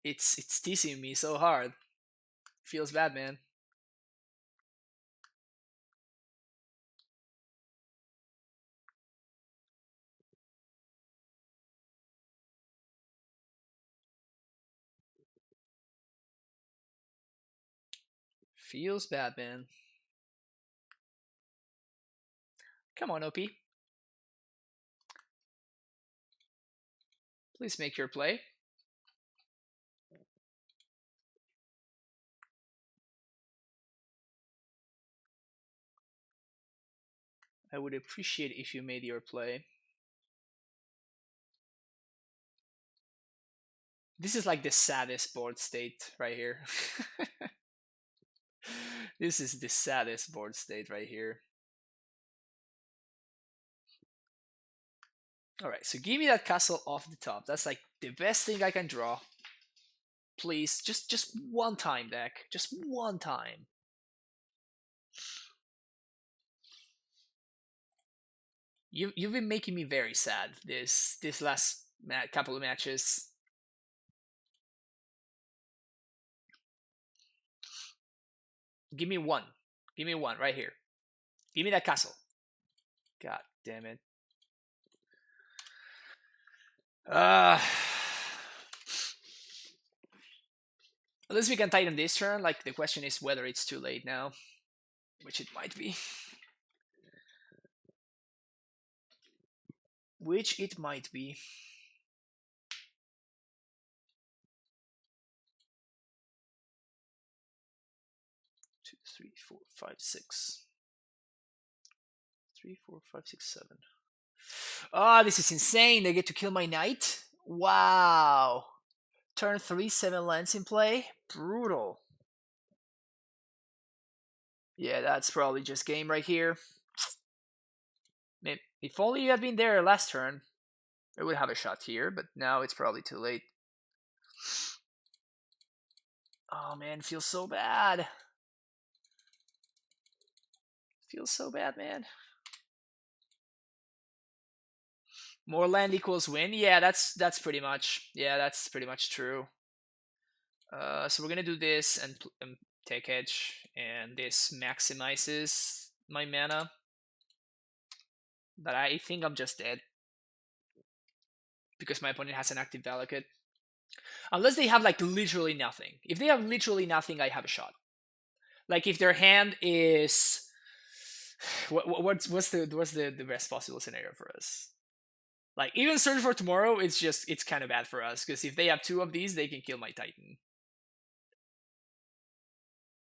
It's teasing me so hard. Feels bad, man. Feels bad, man. Come on, OP. Please make your play. I would appreciate if you made your play. This is like the saddest board state right here. This is the saddest board state right here. Alright, so give me that castle off the top. That's like the best thing I can draw. Please, just one time, deck. Just one time. You've been making me very sad this last couple of matches. Give me one. Give me one right here. Give me that castle. God damn it. At least we can Titan this turn. Like, the question is whether it's too late now, which it might be. Which it might be. Two, three, four, five, six. 3, 4, 5, 6, 7. Ah, this is insane. They get to kill my knight? Wow. Turn 3, 7 lands in play? Brutal. Yeah, that's probably just game right here. If only you had been there last turn, I would have a shot here, but now it's probably too late. Oh man, feels so bad. Feels so bad, man. More land equals win. Yeah, that's pretty much. Yeah, that's pretty much true. So we're gonna do this and take edge, and this maximizes my mana. But I think I'm just dead because my opponent has an active Valakut. Unless they have like literally nothing. If they have literally nothing, I have a shot. Like if their hand is what's the best possible scenario for us? Like even Search for Tomorrow, it's kind of bad for us because if they have 2 of these, they can kill my Titan.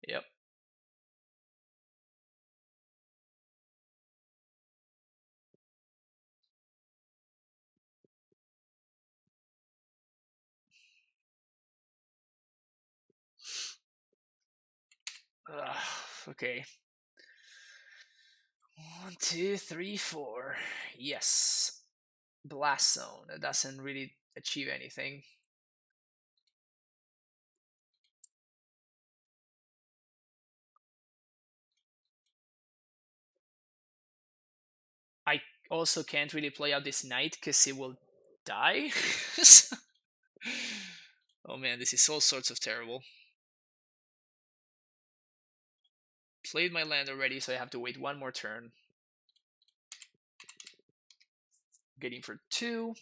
Yep. Okay. 1, 2, 3, 4. Yes. Blast Zone. That doesn't really achieve anything. I also can't really play out this knight because it will die. Oh man, this is all sorts of terrible. Played my land already, so I have to wait one more turn. Getting for 2.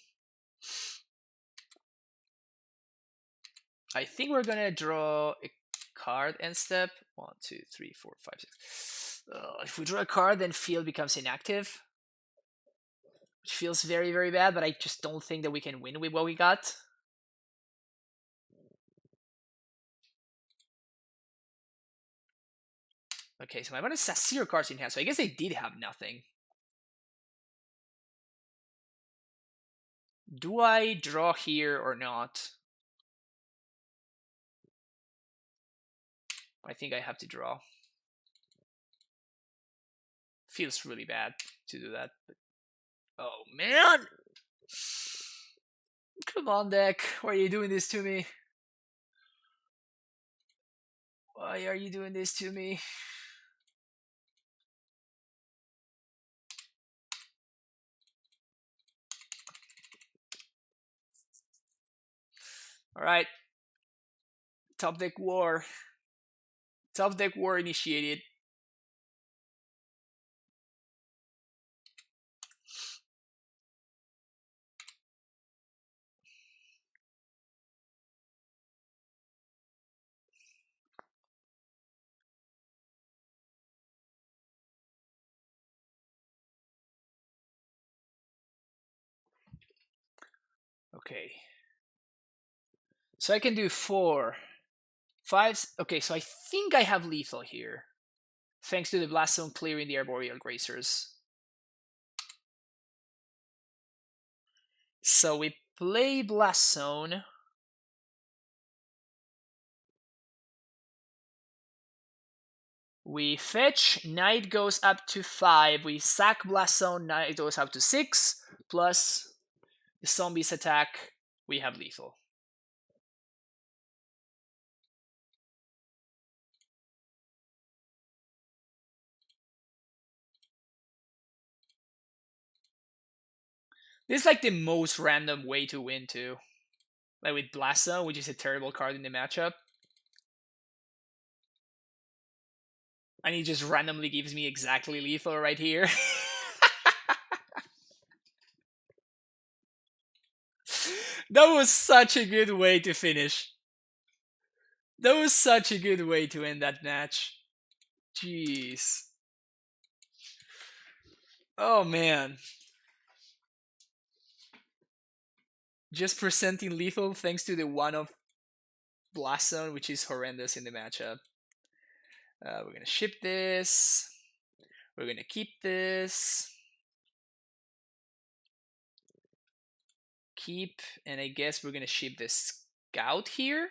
I think we're gonna draw a card end step. 1, 2, 3, 4, 5, 6. If we draw a card, then field becomes inactive, which feels very, very bad, but I just don't think that we can win with what we got. Okay, so my opponent has 0 cards in hand, so I guess they did have nothing. Do I draw here or not? I think I have to draw. Feels really bad to do that. But... oh man! Come on, deck. Why are you doing this to me? Why are you doing this to me? Alright. Top deck war. Top deck war initiated. Okay. So I can do 4. 5. Okay, so I think I have lethal here. Thanks to the Blast Zone clearing the Arboreal Grazers. So we play Blast Zone. We fetch, Knight goes up to 5. We sack Blast Zone, Knight goes up to 6. Plus the zombies attack, we have lethal. This is like the most random way to win too. Like with Blast Zone, which is a terrible card in the matchup. And he just randomly gives me exactly lethal right here. That was such a good way to finish. That was such a good way to end that match. Jeez. Oh man. Just presenting lethal thanks to the one of Blast Zone, which is horrendous in the matchup. We're gonna ship this. We're gonna keep this. Keep, and I guess we're gonna ship this Scout here.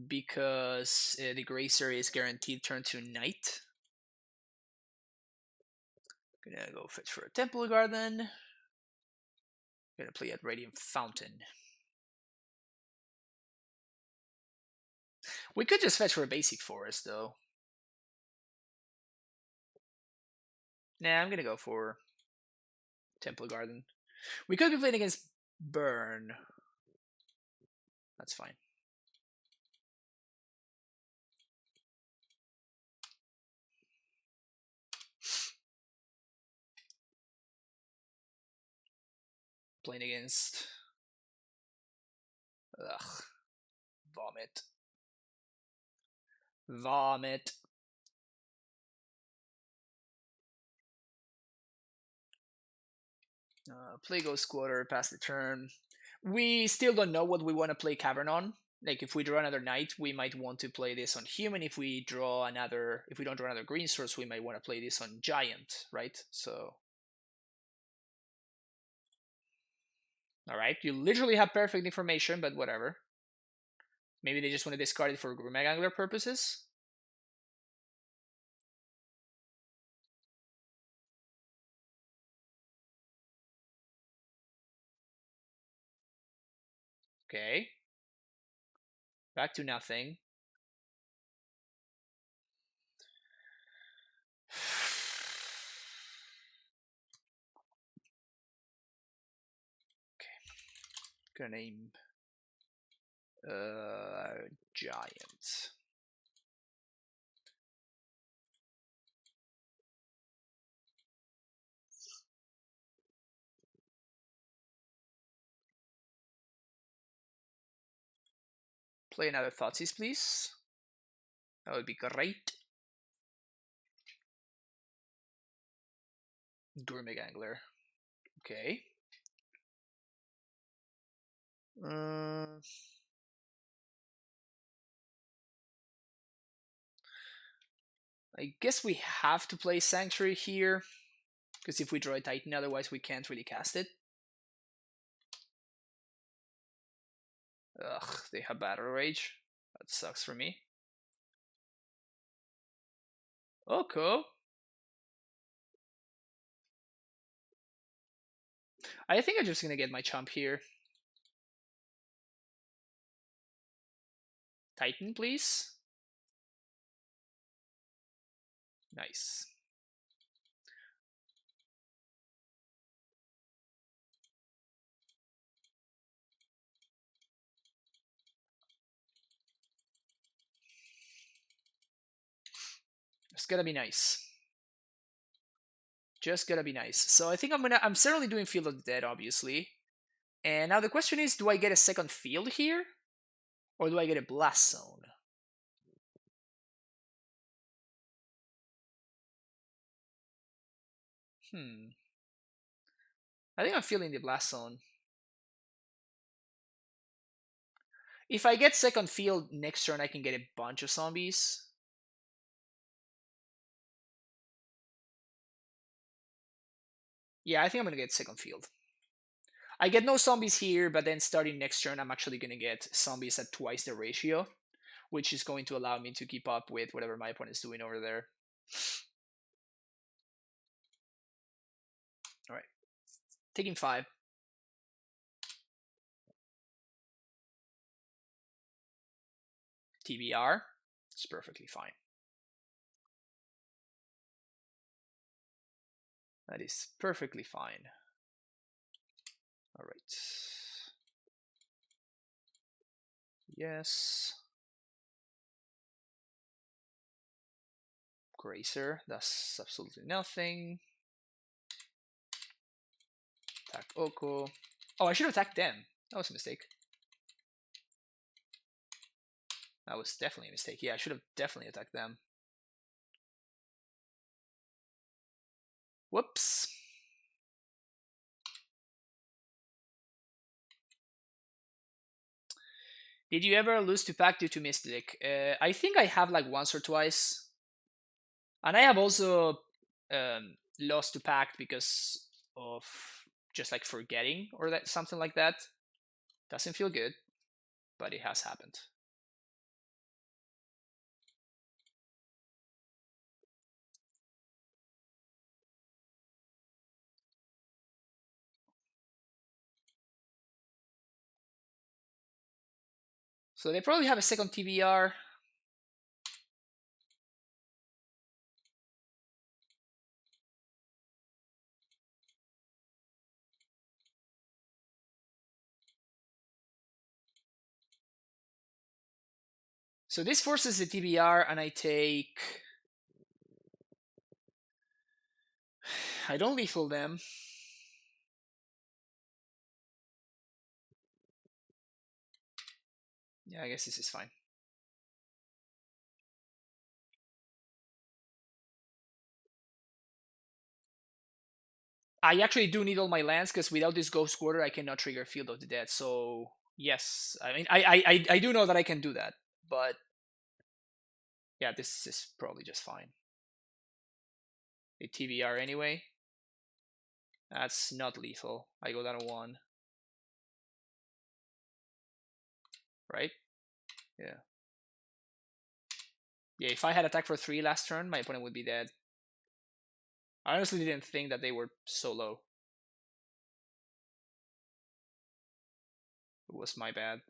Because the Grazer is guaranteed turn to Knight. Gonna go fetch for a Temple Garden. Gonna play at Radiant Fountain. We could just fetch for a basic forest though. Nah, I'm gonna go for Temple Garden. We could be playing against Burn. That's fine. Playing against... ugh. Vomit. Vomit. Play Ghost Squatter, pass the turn. We still don't know what we want to play Cavern on. Like if we draw another Knight, we might want to play this on Human. If we draw another, if we don't draw another green source, we might want to play this on Giant, right? So, all right, you literally have perfect information, but whatever. Maybe they just want to discard it for Gourmet Angler purposes. Okay. Back to nothing. Okay. Gonna name Giant. Play another Thoughtseize, please. That would be great. Gourmet Angler. Okay. I guess we have to play Sanctuary here. Because if we draw a Titan, otherwise we can't really cast it. Ugh, they have battle rage. That sucks for me. Okay. I think I'm just gonna get my chump here. Titan, please. Nice. It's gotta be nice. Just gotta be nice. So I think I'm certainly doing Field of the Dead, obviously. And now the question is, do I get a second field here? Or do I get a blast zone? I think I'm feeling the blast zone. If I get second field next turn, I can get a bunch of zombies. Yeah, I think I'm gonna get second field. I get no zombies here, but then starting next turn, I'm actually gonna get zombies at twice the ratio, which is going to allow me to keep up with whatever my opponent is doing over there. All right, taking 5. TBR, it's perfectly fine. That is perfectly fine. All right. Yes. Grazer, that's absolutely nothing. Attack Oko. Oh, I should have attacked them. That was a mistake. That was definitely a mistake. Yeah, I should have definitely attacked them. Whoops. Did you ever lose to pack due to Mystic? I think I have like once or twice. And I have also lost to pact because of just like forgetting or that something like that. Doesn't feel good, but it has happened. So they probably have a second TBR. So this forces the TBR, and I take. I don't lethal them. Yeah, I guess this is fine. I actually do need all my lands because without this Ghost Quarter, I cannot trigger Field of the Dead. So yes, I mean, I do know that I can do that, but yeah, this is probably just fine. A TBR anyway. That's not lethal. I go down to 1. Right? Yeah. Yeah, if I had attack for 3 last turn, my opponent would be dead. I honestly didn't think that they were so low. It was my bad.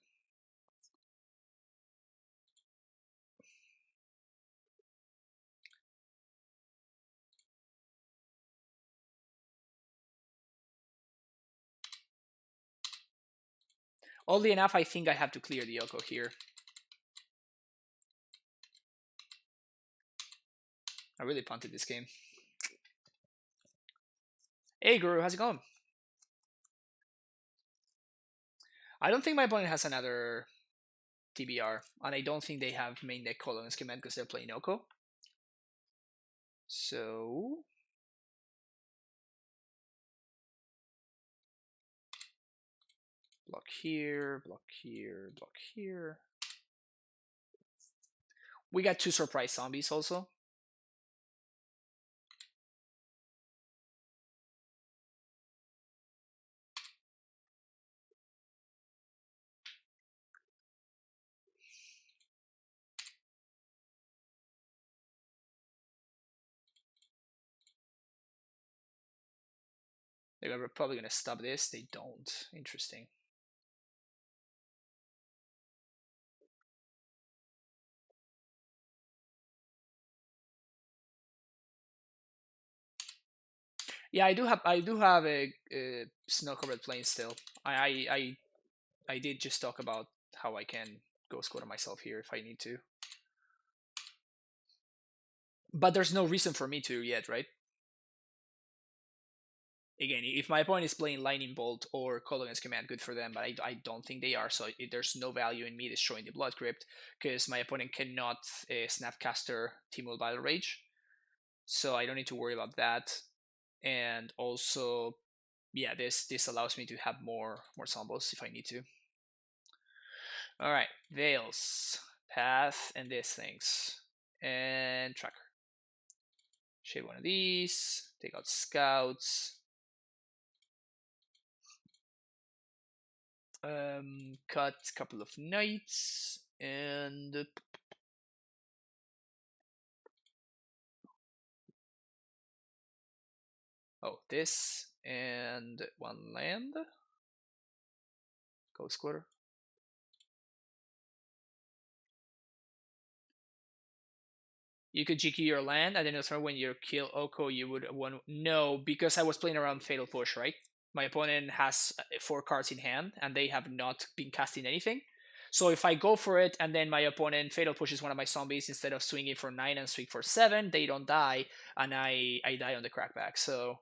Oddly enough, I think I have to clear the Yoko here. I really punted this game. Hey Guru, how's it going? I don't think my opponent has another TBR, and I don't think they have main deck Colo and Schematic because they're playing Oko. So block here, block here, block here. We got 2 surprise zombies also. they're probably gonna stop this. They don't. Interesting. Yeah, I do have a snow covered plane still. I did just talk about how I can go squatter myself here if I need to. But there's no reason for me to yet, right? Again, if my opponent is playing Lightning Bolt or Colonel's Command, good for them, but I don't think they are, so there's no value in me destroying the Blood Crypt, because my opponent cannot Snapcaster Team Battle Rage, so I don't need to worry about that. And also, yeah, this allows me to have more Zombos if I need to. Alright, Veils, Path, and these things. And Tracker. Shade one of these, take out Scouts. Cut a couple of Knights, and oh, this, and one land. Go Squatter. You could GQ your land, and then turn when you kill Oko, you would want. No, because I was playing around Fatal Push, right? My opponent has 4 cards in hand, and they have not been casting anything. So if I go for it, and then my opponent Fatal Pushes one of my zombies instead of swinging for 9 and swing for 7, they don't die, and I die on the crackback. So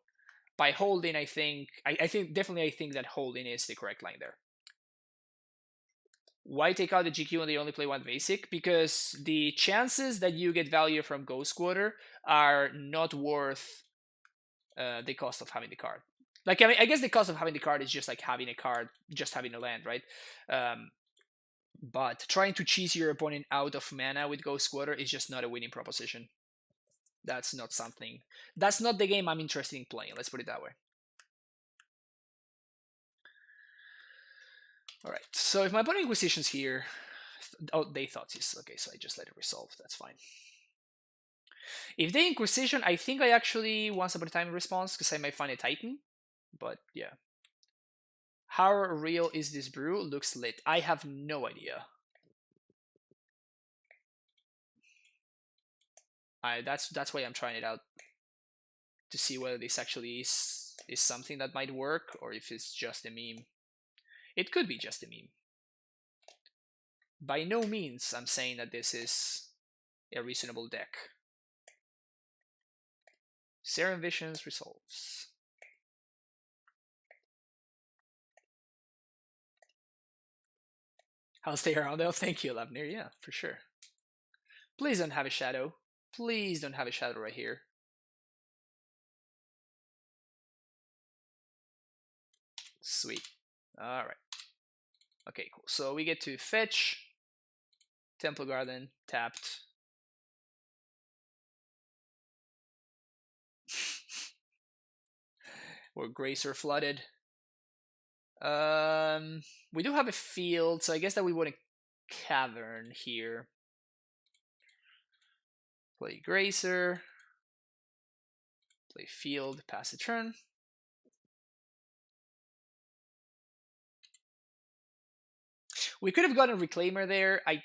by holding, I think I think that holding is the correct line there. Why take out the GQ when they only play one basic? Because the chances that you get value from Ghost Squatter are not worth the cost of having the card. Like, I mean, I guess the cost of having the card is just like having a card, just having a land, right? But trying to cheese your opponent out of mana with Ghost Squatter is just not a winning proposition. That's not something. That's not the game I'm interested in playing. Let's put it that way. Alright, so if my opponent Inquisition's here... Oh, they thought this. Okay, so I just let it resolve. That's fine. If they Inquisition, I think I actually once upon a time response, because I might find a Titan. But yeah. How real is this brew? Looks lit. I have no idea. That's why I'm trying it out. To see whether this actually is something that might work, or if it's just a meme. It could be just a meme. By no means I'm saying that this is a reasonable deck. Serum Visions resolves. I'll stay around though. Thank you, Lavnir. Yeah, for sure. Please don't have a shadow. Please don't have a shadow right here. Sweet. Alright. Okay, cool. So we get to fetch. Temple Garden, tapped. Or Gracer flooded. We do have a field, so I guess that we want a cavern here. Play Gracer. Play field, pass the turn. We could have gotten Reclaimer there. I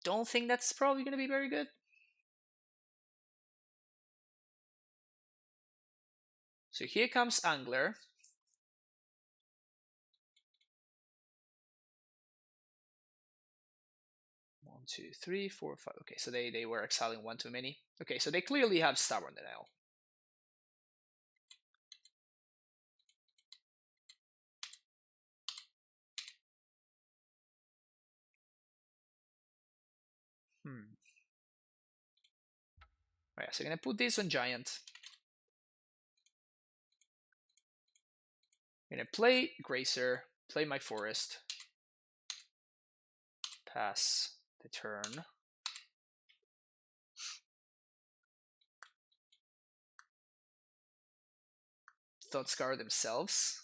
don't think that's probably going to be very good. So here comes Angler. One, two, three, four, five. Okay, so they were exiling one too many. Okay, so they clearly have Stubborn Denial. Alright, so I'm gonna put this on Giant. I'm gonna play Gracer, play my Forest, pass the turn. Thought Scar themselves?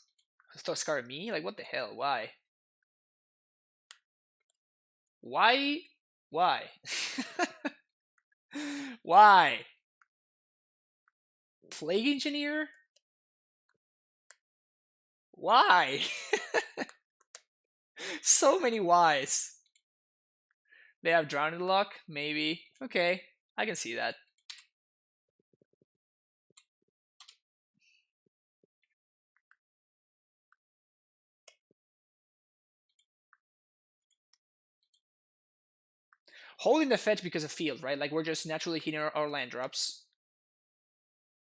Thought Scar me? Like, what the hell? Why? Why? Why? Why? Plague Engineer? Why? So many whys. They have drowning luck? Maybe. Okay, I can see that. Holding the fetch because of field, right? Like we're just naturally hitting our land drops.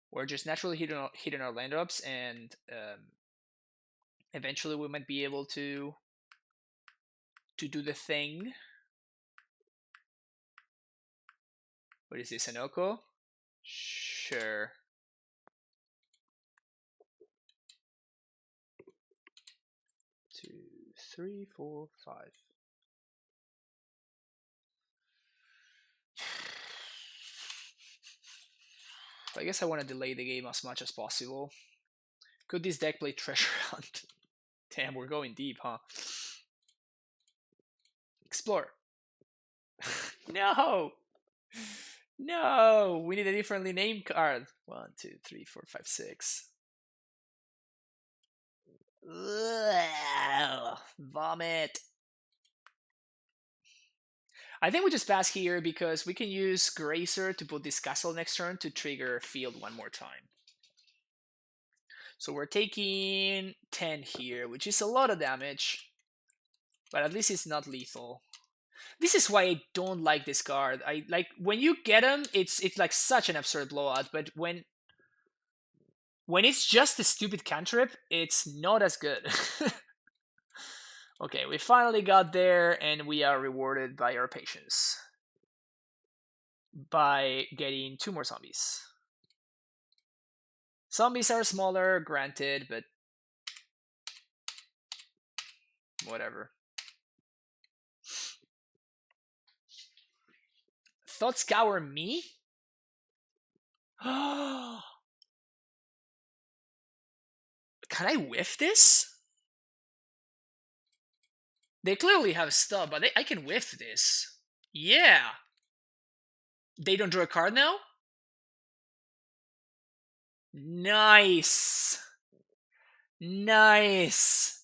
We're just naturally hitting our land drops, and eventually we might be able to do the thing. What is this, an Oko? Sure. Two, three, four, five. I guess I want to delay the game as much as possible. Could this deck play Treasure Hunt? Damn, we're going deep, huh? Explore. No! No! We need a differently named card. 1, 2, 3, 4, 5, 6. Ugh, vomit. I think we just pass here because we can use Gracer to put this castle next turn to trigger field one more time. So we're taking 10 here, which is a lot of damage. But at least it's not lethal. This is why I don't like this card. I like when you get him, it's like such an absurd blowout, but when it's just a stupid cantrip, it's not as good. Okay, we finally got there, and we are rewarded by our patience. By getting 2 more zombies. Zombies are smaller, granted, but whatever. Thought Scour me? Can I whiff this? They clearly have stuff, but I can whiff this. Yeah. They don't draw a card now? Nice. Nice.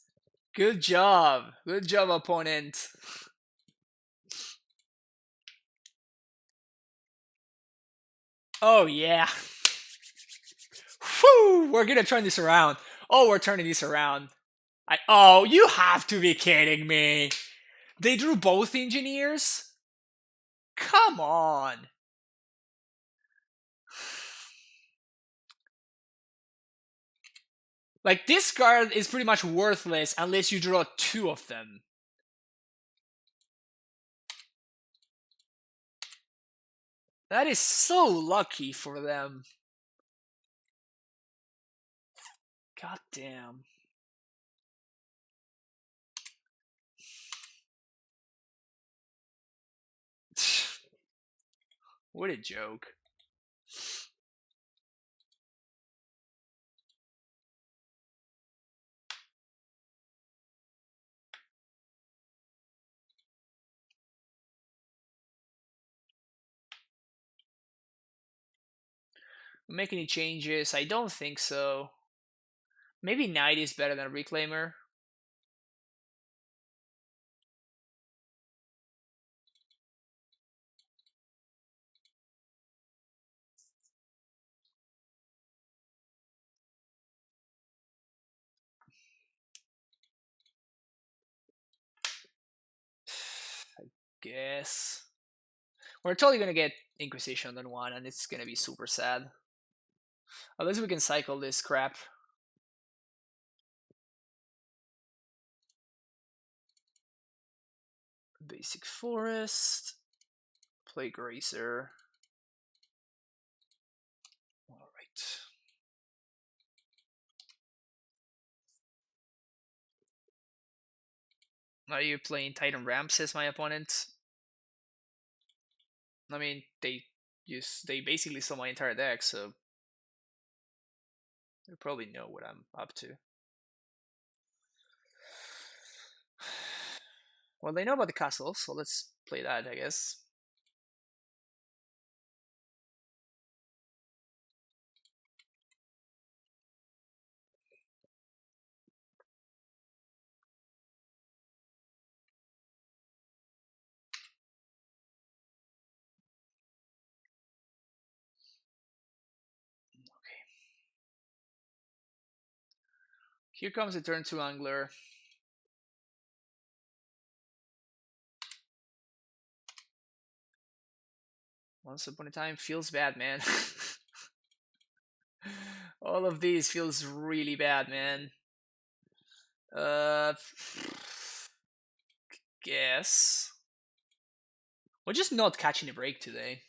Good job. Good job, opponent. Oh, yeah. Whew, we're gonna turn this around. Oh, we're turning this around. Oh, you have to be kidding me. They drew both engineers? Come on. Like, this card is pretty much worthless unless you draw 2 of them. That is so lucky for them. God damn. What a joke. Make any changes? I don't think so. Maybe Knight is better than Reclaimer. I guess. We're totally gonna get Inquisition on 1, and it's gonna be super sad. Unless we can cycle this crap. Basic Forest. Play Gracer. Alright. Are you playing Titan Ramps as my opponent? I mean, they basically saw my entire deck, so they probably know what I'm up to. Well, they know about the castle, so let's play that, I guess. Here comes a turn 2 angler. Once upon a time feels bad, man. All of these feels really bad, man. Uh, guess we're just not catching a break today.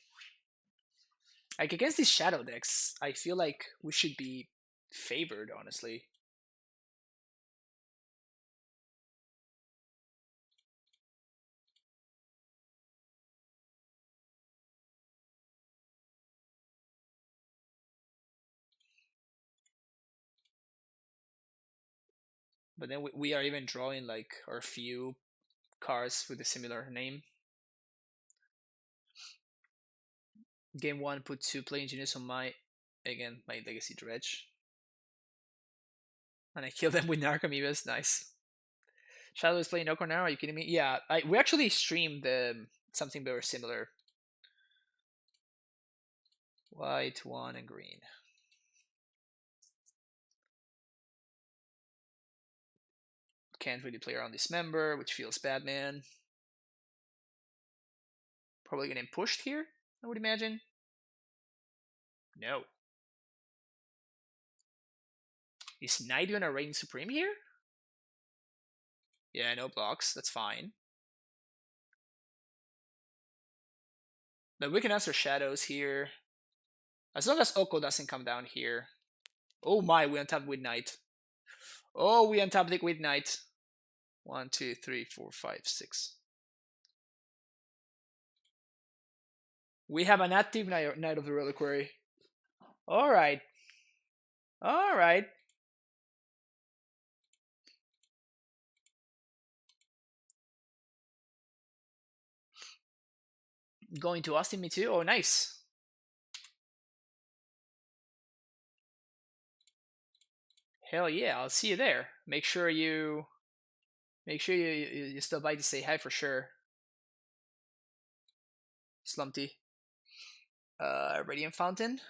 Like against these shadow decks, I feel like we should be favored, honestly. But then we are even drawing like our few cards with a similar name. Game 1, put 2 play engineers on my legacy dredge. And I kill them with Narcomoebas, nice. Shadow is playing Oko now, are you kidding me? Yeah, we actually streamed something very similar. White, 1, and green. Can't really play around Dismember, which feels bad, man. Probably getting pushed here, I would imagine. No. Is Knight gonna reign supreme here? Yeah, no blocks, that's fine. But we can answer shadows here. As long as Oko doesn't come down here. Oh my, we untap with Knight. Oh, we untap it with Knight. 1, 2, 3, 4, 5, 6. We have an active Knight of the Reliquary. Alright. Alright. Going to Austin, me too? Oh, nice. Hell yeah, I'll see you there. Make sure you stop by to say hi for sure. Slumpty. Radiant Fountain.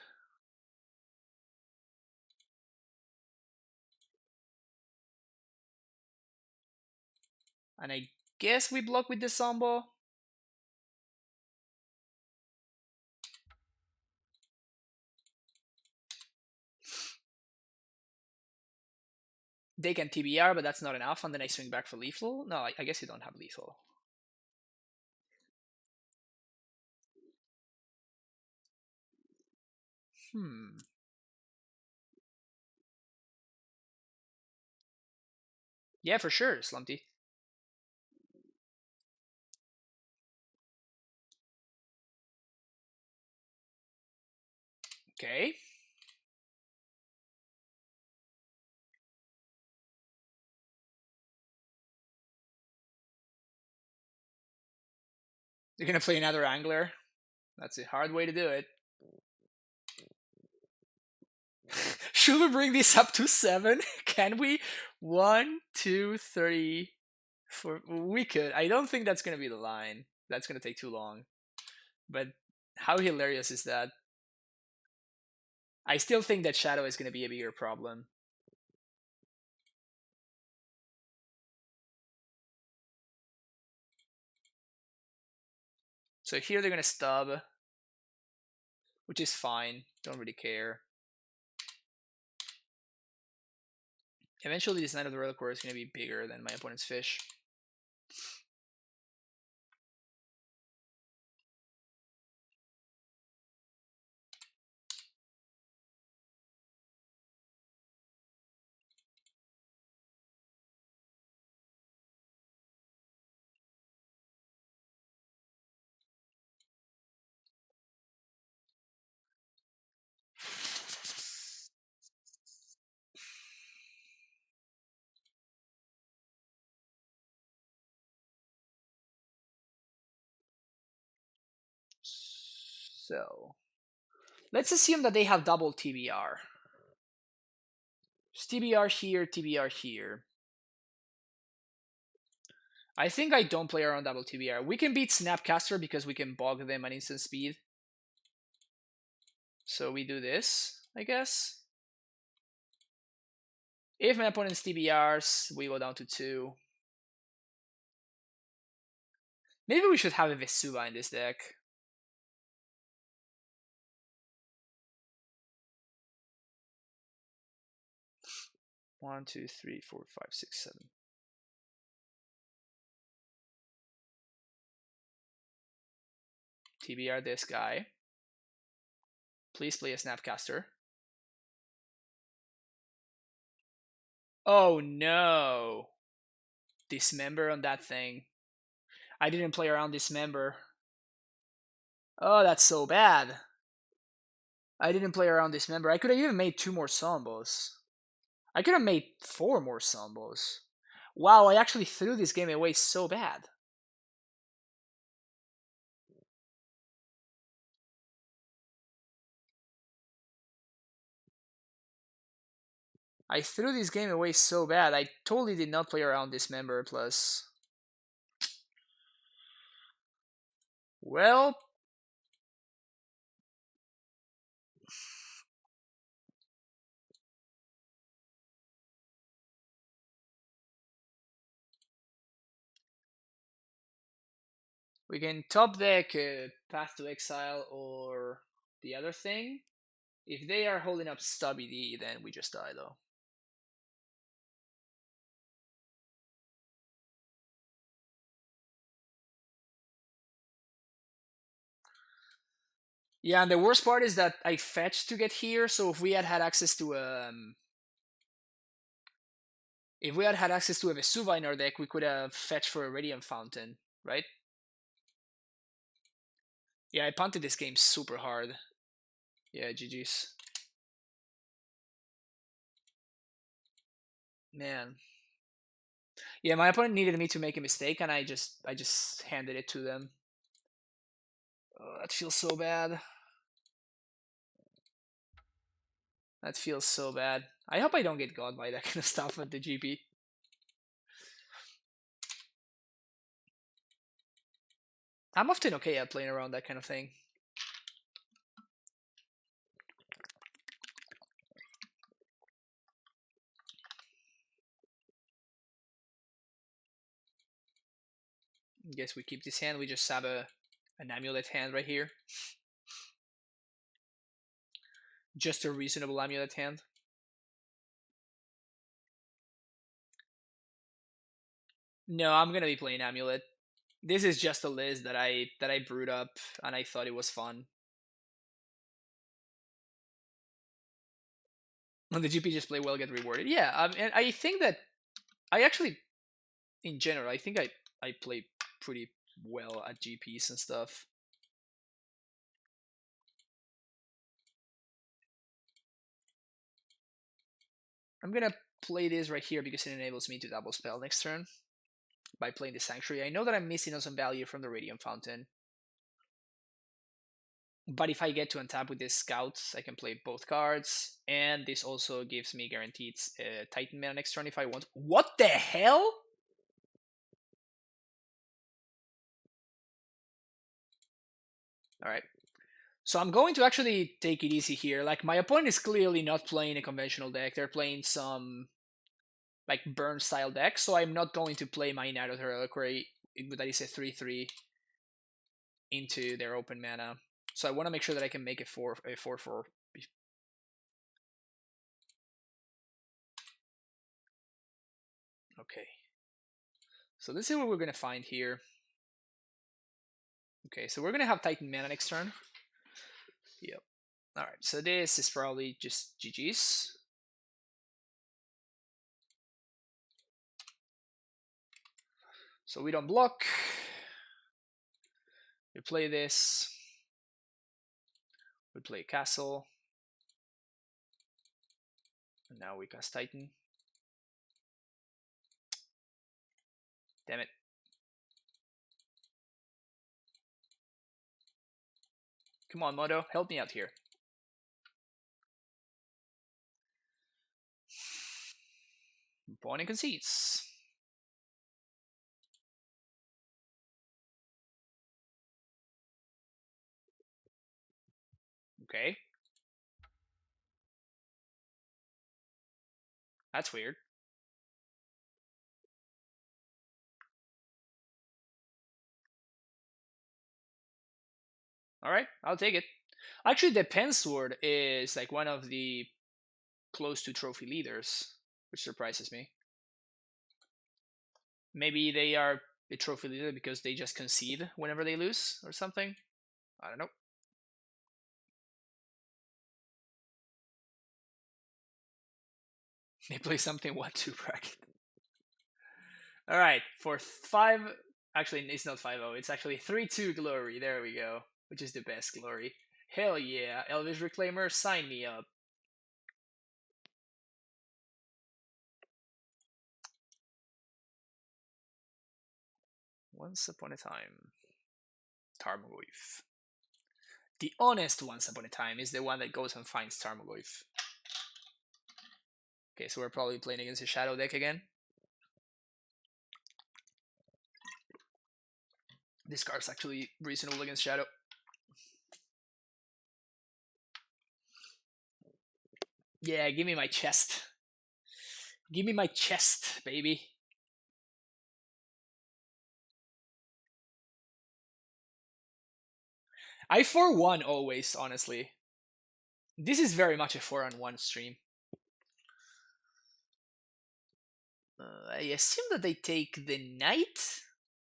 And I guess we block with the Sombo. They can TBR, but that's not enough, and then I swing back for lethal. No, I guess you don't have lethal. Yeah, for sure, Slumpty. Okay. You're gonna play another angler. That's a hard way to do it. Should we bring this up to 7? Can we? 1, 2, 3, 4. We could. I don't think that's gonna be the line. That's gonna take too long. But how hilarious is that? I still think that Shadow is gonna be a bigger problem. So here they're gonna stub, which is fine. Don't really care. Eventually, this Knight of the Reliquary is gonna be bigger than my opponent's fish. So let's assume that they have double TBR. TBR here, TBR here. I think I don't play around double TBR. We can beat Snapcaster because we can bog them at instant speed. So we do this, I guess. If my opponent's TBRs, we go down to 2. Maybe we should have a Vesuva in this deck. One, two, three, four, five, six, 7. TBR this guy. Please play a Snapcaster. Oh no! Dismember on that thing. I didn't play around Dismember. Oh, that's so bad. I didn't play around Dismember. I could have even made 2 more Sombos. I could have made 4 more Sombos. Wow, I actually threw this game away so bad. I threw this game away so bad. I totally did not play around Dismember plus. Well, we can top deck Path to Exile or the other thing. If they are holding up Stubby D, then we just die though. Yeah, and the worst part is that I fetched to get here, so if we had had access to if we had had access to a Vesuva in our deck, we could have fetched for a Radiant Fountain, right? Yeah, I punted this game super hard. Yeah, GG's. Man. Yeah, my opponent needed me to make a mistake, and I just handed it to them. Oh, that feels so bad. That feels so bad. I hope I don't get god by that kind of stuff at the GP. I'm often okay at playing around that kind of thing. Guess we keep this hand. We just have an amulet hand right here. Just a reasonable amulet hand. No, I'm gonna be playing amulet. This is just a list that I brewed up, and I thought it was fun. When the GP just play well, get rewarded. Yeah, and I think that I actually, in general, I think I play pretty well at GPs and stuff. I'm gonna play this right here because it enables me to double spell next turn by playing the Sanctuary. I know that I'm missing on some value from the Radiant Fountain, but if I get to untap with this Scouts, I can play both cards, and this also gives me guaranteed Titan mana next turn if I want. What the hell? Alright. So I'm going to actually take it easy here. Like, my opponent is clearly not playing a conventional deck. They're playing some, like, burn style deck, so I'm not going to play my Knight of the Reliquary, that is a 3-3, into their open mana. So I want to make sure that I can make a 4-4. Okay. So let's see what we're going to find here. Okay, so we're going to have Titan mana next turn. Yep. Alright, so this is probably just GG's. So we don't block. We play this. We play Castle. And now we cast Titan. Damn it. Come on, Moto, help me out here. Opponent concedes. Okay. That's weird. All right, I'll take it. Actually, the pen sword is like one of the close to trophy leaders, which surprises me. Maybe they are a trophy leader because they just concede whenever they lose or something. I don't know. They play something 1-2 bracket. All right, for 5. Actually, it's not 5-0. It's actually 3-2 glory. There we go. Which is the best glory. Hell yeah. Elvish Reclaimer, sign me up. Once upon a time. Tarmogoyf. The honest once upon a time is the one that goes and finds Tarmogoyf. Okay, so we're probably playing against a Shadow deck again. This card's actually reasonable against Shadow. Yeah, give me my chest. Give me my chest, baby. I 4-1 always, honestly. This is very much a 4-on-1 stream. I assume that they take the Knight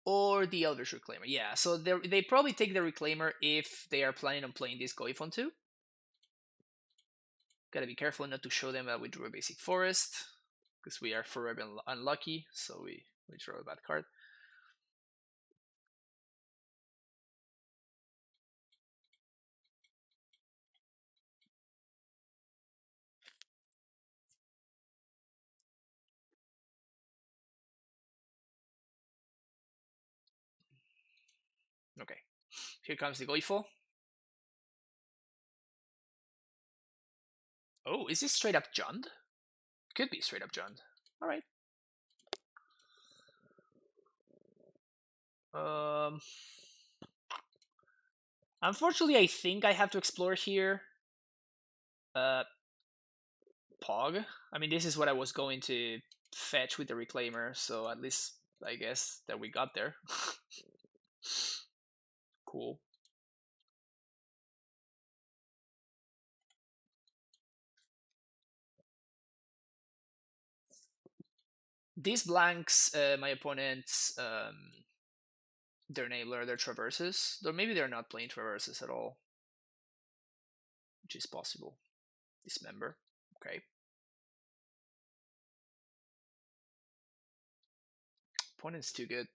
or the Elvish Reclaimer. Yeah, so they probably take the Reclaimer if they are planning on playing this Goifon too. Gotta be careful not to show them that we drew a basic forest, because we are forever unlucky, so we draw a bad card. Okay, here comes the Goifo. Oh, is this straight up Jund? Could be straight up Jund. Alright. Unfortunately, I think I have to explore here. Pog. I mean, this is what I was going to fetch with the Reclaimer, so at least I guess that we got there. Cool. These blanks, my opponents, their enabler, their traverses, though maybe they're not playing traverses at all, which is possible. Dismember. Okay. Opponent's too good.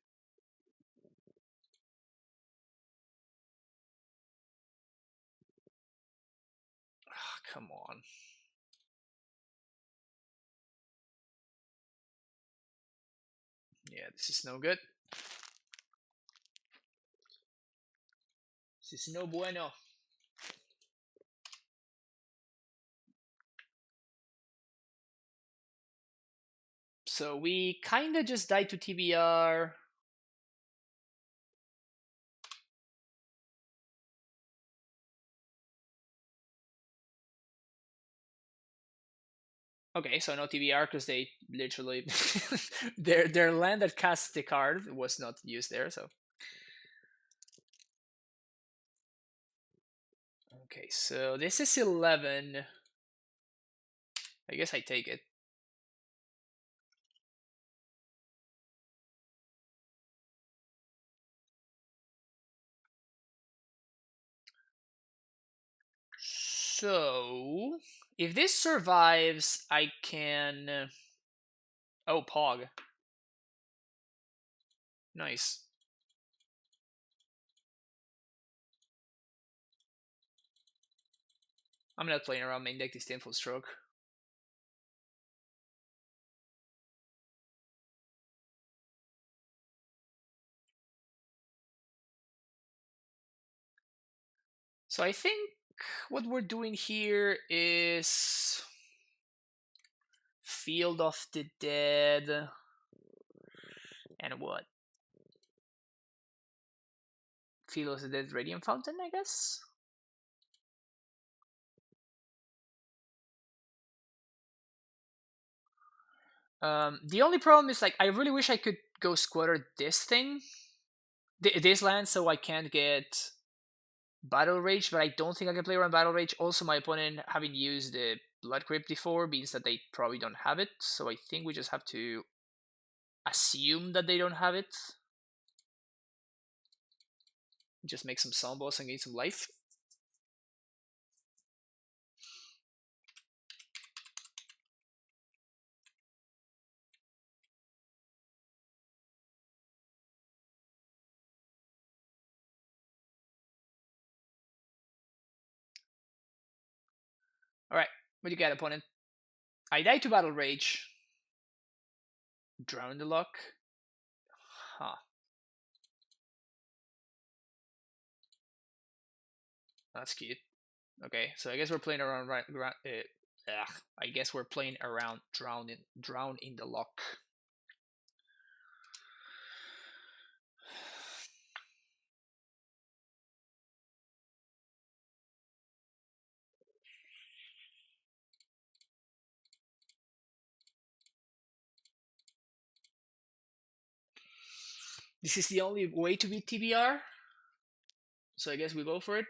Oh, come on. Yeah, this is no good. This is no bueno. So we kinda just died to TBR. Okay, so no TBR because they literally their land that casts the card was not used there. So okay, so this is 11. I guess I take it. So if this survives, I can. Oh, Pog. Nice. I'm not playing around main deck Disdainful Stroke. So I think what we're doing here is Field of the Dead. And what? Field of the Dead Radiant Fountain, I guess? The only problem is like I really wish I could go squatter this thing, this land, so I can't get Battle Rage, but I don't think I can play around Battle Rage. Also, my opponent, having used the Blood Crypt before, means that they probably don't have it. So I think we just have to assume that they don't have it. Just make some Summon Boss and gain some life. Alright, what do you got, opponent? I die to Battle Rage. Drown the luck. Huh. That's cute. Okay, so I guess we're playing around I guess we're playing around drown in the luck. This is the only way to beat TBR. So I guess we go for it.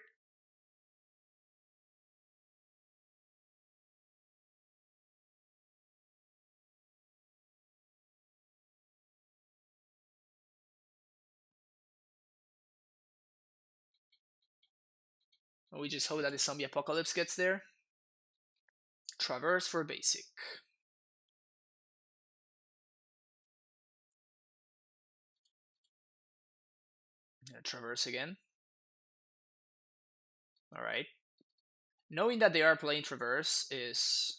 And we just hope that the zombie apocalypse gets there. Traverse for basic. Traverse again. Alright. Knowing that they are playing Traverse is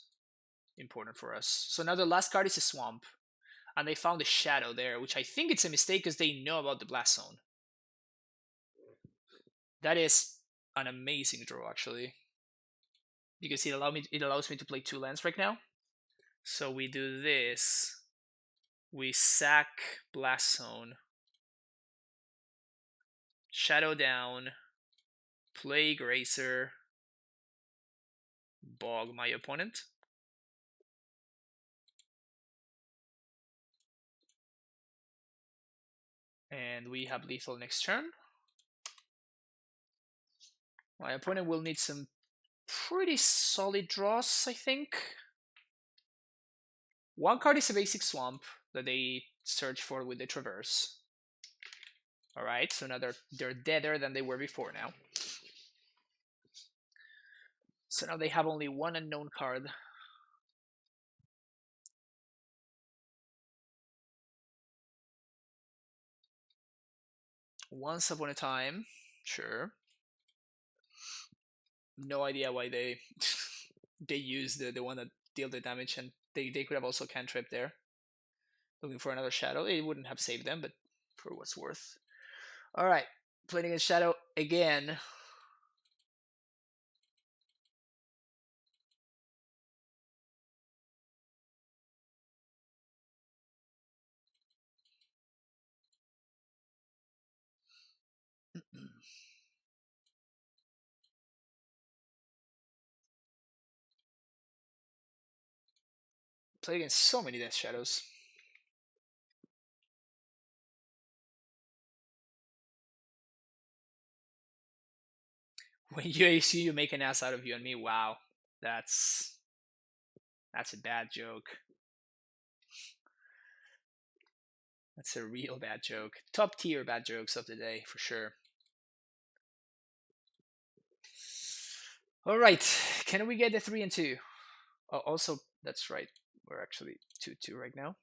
important for us. So now the last card is a Swamp. And they found a Shadow there, which I think it's a mistake because they know about the Blast Zone. That is an amazing draw, actually. Because it allows me to play 2 lands right now. So we do this. We sack Blast Zone. Shadow down. Plague Racer. Bog my opponent. And we have lethal next turn. My opponent will need some pretty solid draws, I think. One card is a basic Swamp that they search for with the Traverse. Alright, so now they're deader than they were before now. So now they have only one unknown card. Once upon a time, sure. No idea why they they used the one that deal the damage, and they could have also cantrip there. Looking for another Shadow. It wouldn't have saved them, but for what's worth. Alright, playing against Shadow again. Play against so many Death Shadows. When you see you make an ass out of you and me, wow. That's a bad joke. That's a real bad joke. Top tier bad jokes of the day, for sure. Alright, can we get the 3 and 2? Oh, also, that's right. We're actually 2-2 right now.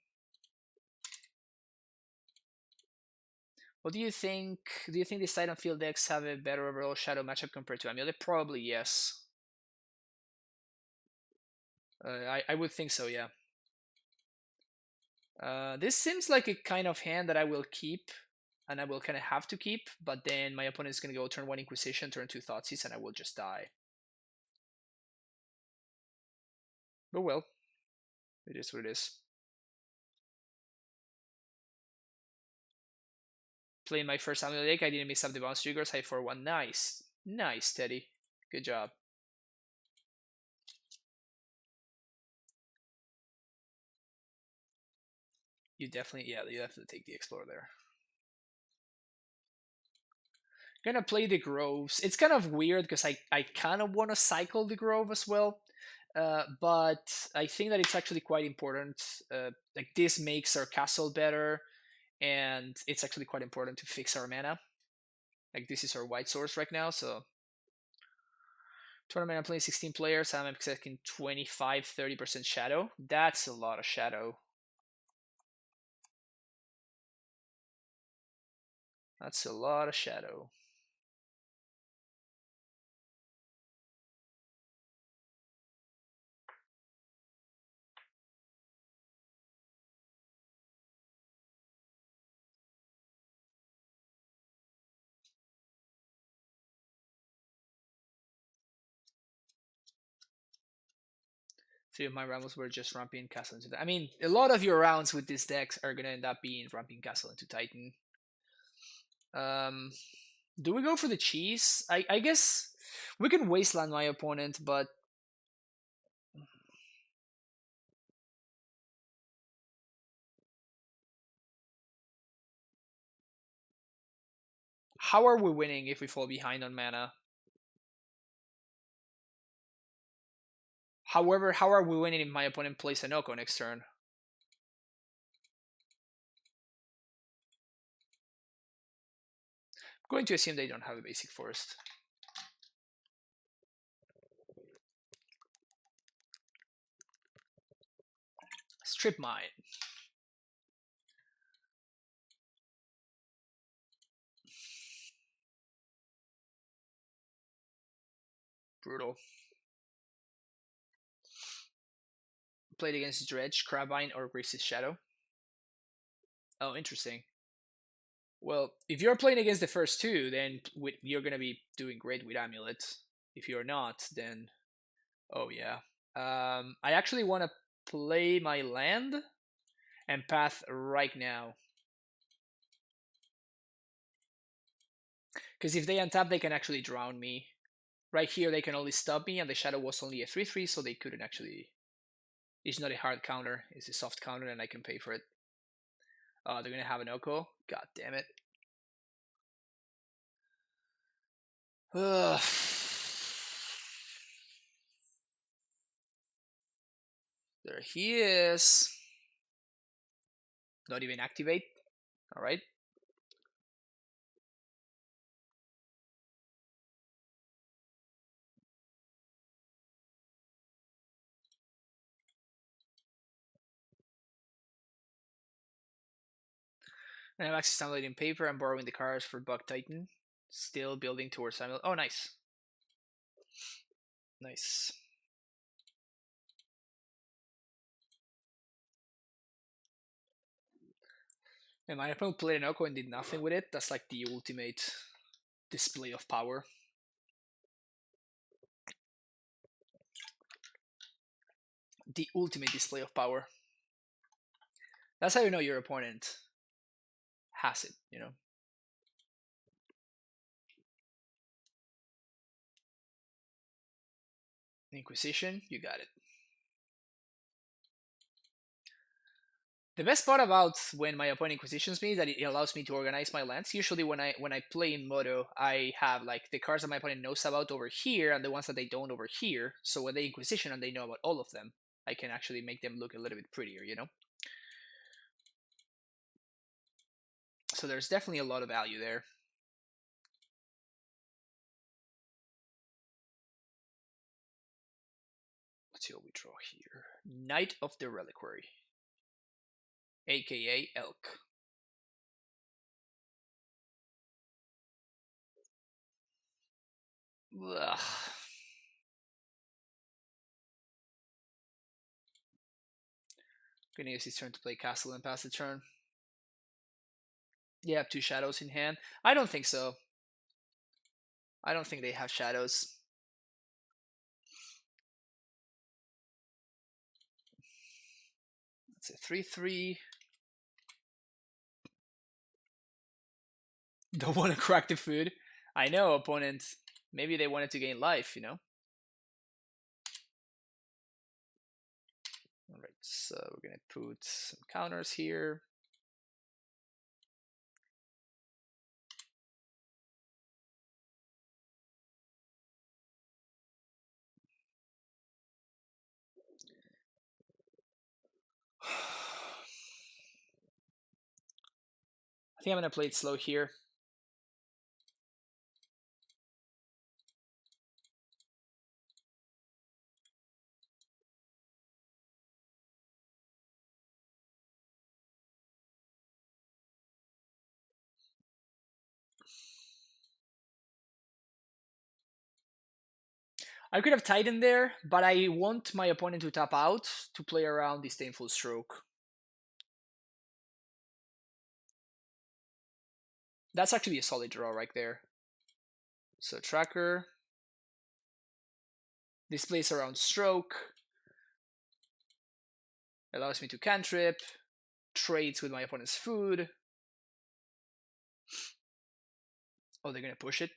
What do you think? Do you think these Titan Field decks have a better overall Shadow matchup compared to Amulet? Probably yes. I would think so, yeah. This seems like a kind of hand that I will keep, and I will kind of have to keep, but then my opponent is going to go turn 1 Inquisition, turn 2 Thoughtseize, and I will just die. But well, it is what it is. Playing my first Amulet deck, I didn't miss up the bounce triggers, I 4-1. Nice. Nice, Teddy. Good job. You definitely, yeah, you have to take the Explorer there. Gonna play the Groves. It's kind of weird because I kind of want to cycle the Grove as well. But I think that it's actually quite important. Like this makes our castle better, and it's actually quite important to fix our mana. Like this is our white source right now, so tournament I'm playing 16 players. I'm expecting 25-30% shadow. That's a lot of shadow. That's a lot of shadow. Three of my rounds were just ramping castle into that. I mean, a lot of your rounds with this decks are gonna end up being ramping castle into Titan. Do we go for the cheese? I guess we can wasteland my opponent, but how are we winning if we fall behind on mana? However, how are we winning if my opponent plays an Oko next turn? I'm going to assume they don't have a basic forest. Strip mine. Brutal. Played against Dredge, Crabine, or Grace's Shadow. Oh, interesting. Well, if you're playing against the first two, then you're going to be doing great with Amulet. If you're not, then oh yeah. I actually want to play my land and path right now. Because if they untap, they can actually drown me. Right here, they can only stop me, and the Shadow was only a 3/3, so they couldn't actually. It's not a hard counter, it's a soft counter, and I can pay for it. Oh, they're gonna have an Oko? God damn it. Ugh. There he is. Not even activate. Alright. And I'm actually downloading paper. I'm borrowing the cards for Bug Titan. Still building towards Samuel. Oh, nice. Nice. And my opponent played an Oko and did nothing with it. That's like the ultimate display of power. The ultimate display of power. That's how you know your opponent has it, you know? Inquisition, you got it. The best part about when my opponent inquisitions me is that it allows me to organize my lands. Usually when I play in Moto, I have like the cards that my opponent knows about over here and the ones that they don't over here. So when they inquisition and they know about all of them, I can actually make them look a little bit prettier, you know? So there's definitely a lot of value there. Let's see what we draw here. Knight of the Reliquary, aka Elk. Ugh. Gonna use his turn to play castle and pass the turn. You have two shadows in hand. I don't think so. I don't think they have shadows. It's a 3/3. Don't want to crack the food. I know, opponent. Maybe they wanted to gain life, you know? Alright, so we're gonna put some counters here. I think I'm gonna play it slow here. I could have Titan there, but I want my opponent to tap out to play around Disdainful Stroke. That's actually a solid draw right there. So Tracker displays around Stroke, allows me to cantrip, trades with my opponent's food. Oh, they're gonna push it.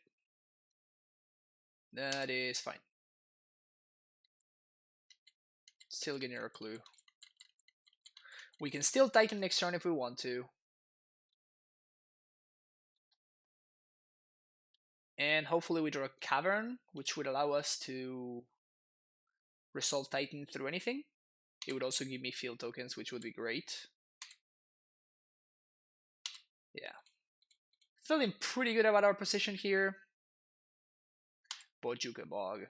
That is fine. Still getting our clue. We can still Titan next turn if we want to. And hopefully we draw a Cavern, which would allow us to resolve Titan through anything. It would also give me field tokens, which would be great. Yeah. Feeling pretty good about our position here. Bojuka Bog.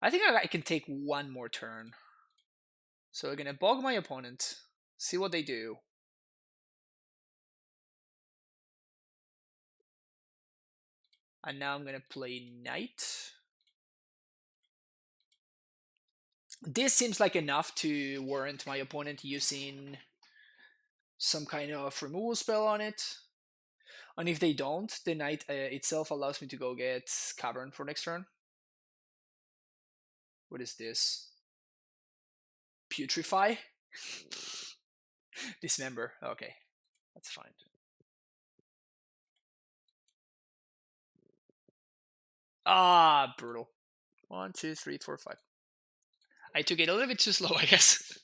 I think I can take one more turn. So we're gonna bog my opponent, see what they do. And now I'm gonna play Knight. This seems like enough to warrant my opponent using some kind of removal spell on it. And if they don't, the Knight itself allows me to go get Cavern for next turn. What is this? Putrefy? Dismember. Okay, that's fine. Ah, brutal. 1, 2, 3, 4, 5. I took it a little bit too slow, I guess.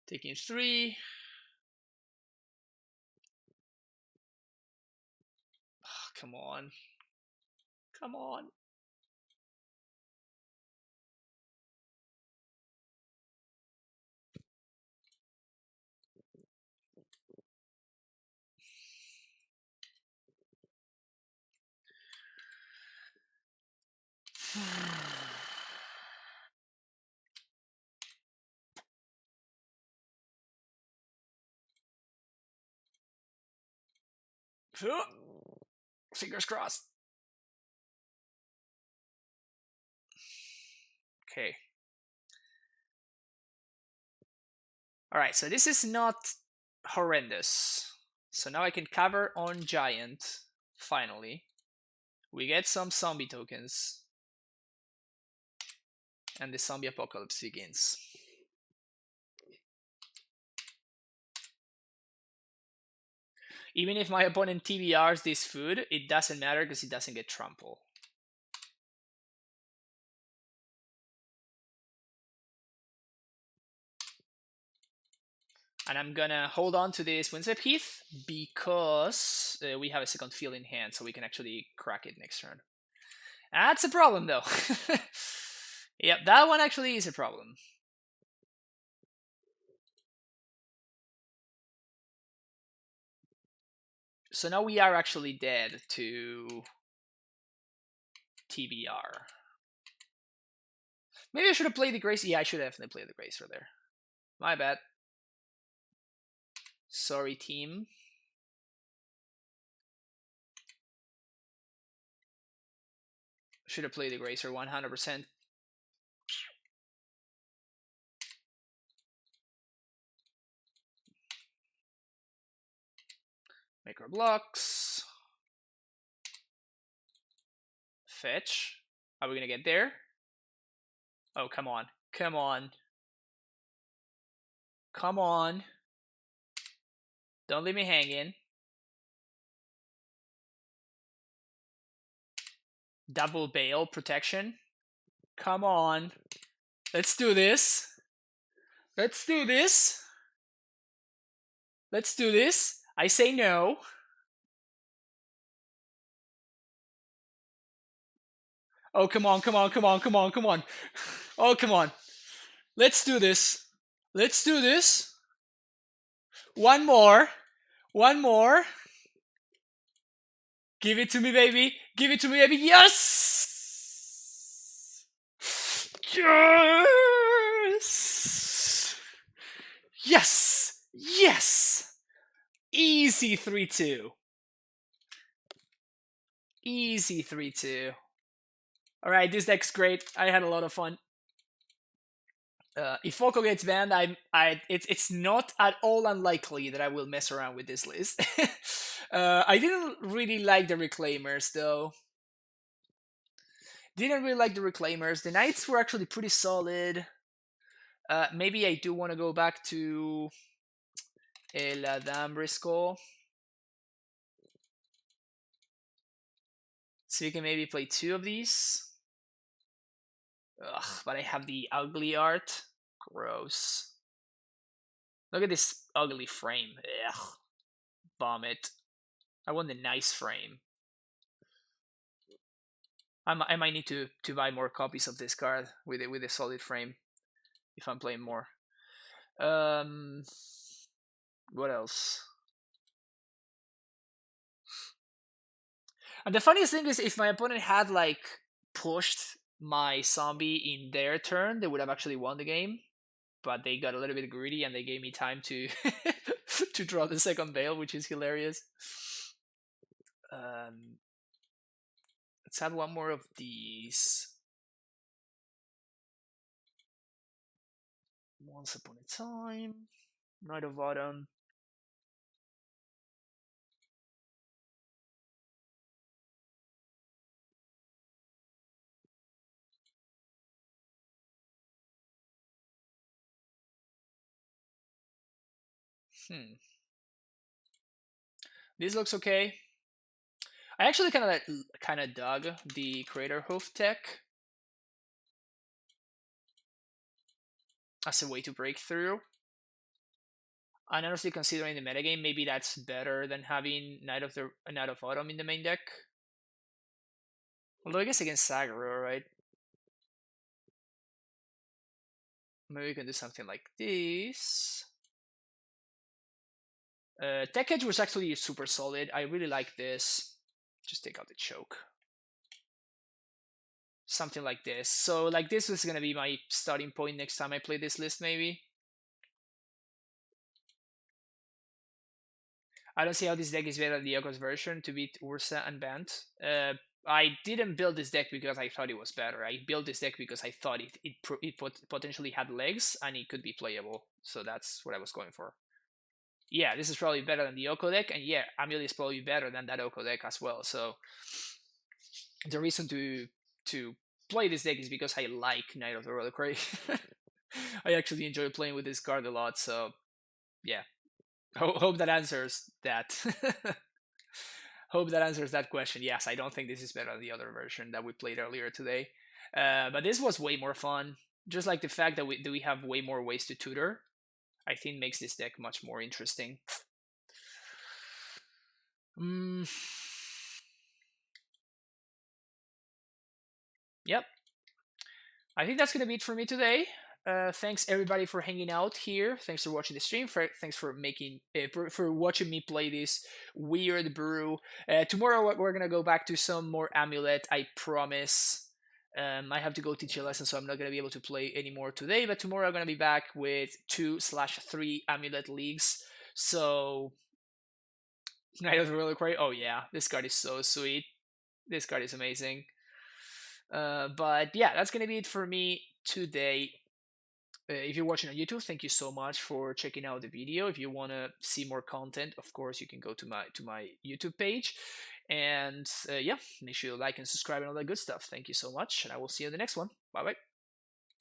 Taking 3. Oh, come on. Come on. Fingers crossed. Okay. Alright, so this is not horrendous. So now I can cover on Giant, finally. We get some zombie tokens. And the zombie apocalypse begins. Even if my opponent TBRs this food, it doesn't matter because it doesn't get trample. And I'm gonna hold on to this Windswept Heath because we have a second field in hand, so we can actually crack it next turn. That's a problem, though. Yep, that one actually is a problem. So now we are actually dead to TBR. Maybe I should have played the Grace. Yeah, I should have definitely played the Gracer there. My bad. Sorry, team. Should have played the Gracer 100%. Make our blocks. Fetch. Are we gonna get there? Oh, come on. Come on. Come on. Don't leave me hanging. Double bail protection. Come on. Let's do this. Let's do this. Let's do this. I say no. Oh, come on, come on, come on, come on, come on. Oh, come on. Let's do this. Let's do this. One more. One more. Give it to me, baby. Give it to me, baby. Yes! Yes! Yes! Yes! Easy 3-2. Easy 3-2. Alright, this deck's great. I had a lot of fun. If Foco gets banned, it's not at all unlikely that I will mess around with this list. I didn't really like the Reclaimers, though. Didn't really like the Reclaimers. The Knights were actually pretty solid. Maybe I do want to go back to El Adam Briscoe. So we can maybe play 2 of these. Ugh, but I have the ugly art. Gross. Look at this ugly frame. Ugh. Vomit. I want the nice frame. I might need to buy more copies of this card with a solid frame if I'm playing more. What else? And the funniest thing is, if my opponent had like pushed my zombie in their turn, they would have actually won the game. But they got a little bit greedy and they gave me time to to draw the second veil, which is hilarious. Let's add one more of these. Once upon a time, Night of Autumn. This looks okay. I actually kind of dug the Crater Hoof tech as a way to break through. And honestly, considering the metagame, maybe that's better than having Night of Autumn in the main deck. Although I guess against Sagro, right? Maybe we can do something like this. Tech Edge was actually super solid. I really like this. Just take out the choke. Something like this. So like this is gonna be my starting point next time I play this list, maybe. I don't see how this deck is better than the Yoko's version to beat Ursa and Bant. I didn't build this deck because I thought it was better. I built this deck because I thought it potentially had legs and it could be playable. So that's what I was going for. Yeah, this is probably better than the Oko deck, and yeah, Amelie is probably better than that Oko deck as well. So the reason to play this deck is because I like Knight of the Reliquary. I actually enjoy playing with this card a lot. So yeah, hope that answers that. Hope that answers that question. Yes, I don't think this is better than the other version that we played earlier today. But this was way more fun. Just like the fact that we have way more ways to tutor, I think makes this deck much more interesting. Yep. I think that's gonna be it for me today. Thanks everybody for hanging out here. Thanks for watching the stream. Thanks for making for watching me play this weird brew. Tomorrow we're gonna go back to some more amulet. I promise. I have to go teach a lesson, so I'm not gonna be able to play anymore today. But tomorrow I'm gonna be back with 2/3 amulet leagues. So Knight of the Reliquary. Oh yeah, this card is so sweet. This card is amazing. But yeah, that's gonna be it for me today. If you're watching on YouTube, thank you so much for checking out the video. If you want to see more content, of course, you can go to my YouTube page. And yeah, make sure you like and subscribe and all that good stuff. Thank you so much, and I will see you in the next one. Bye bye.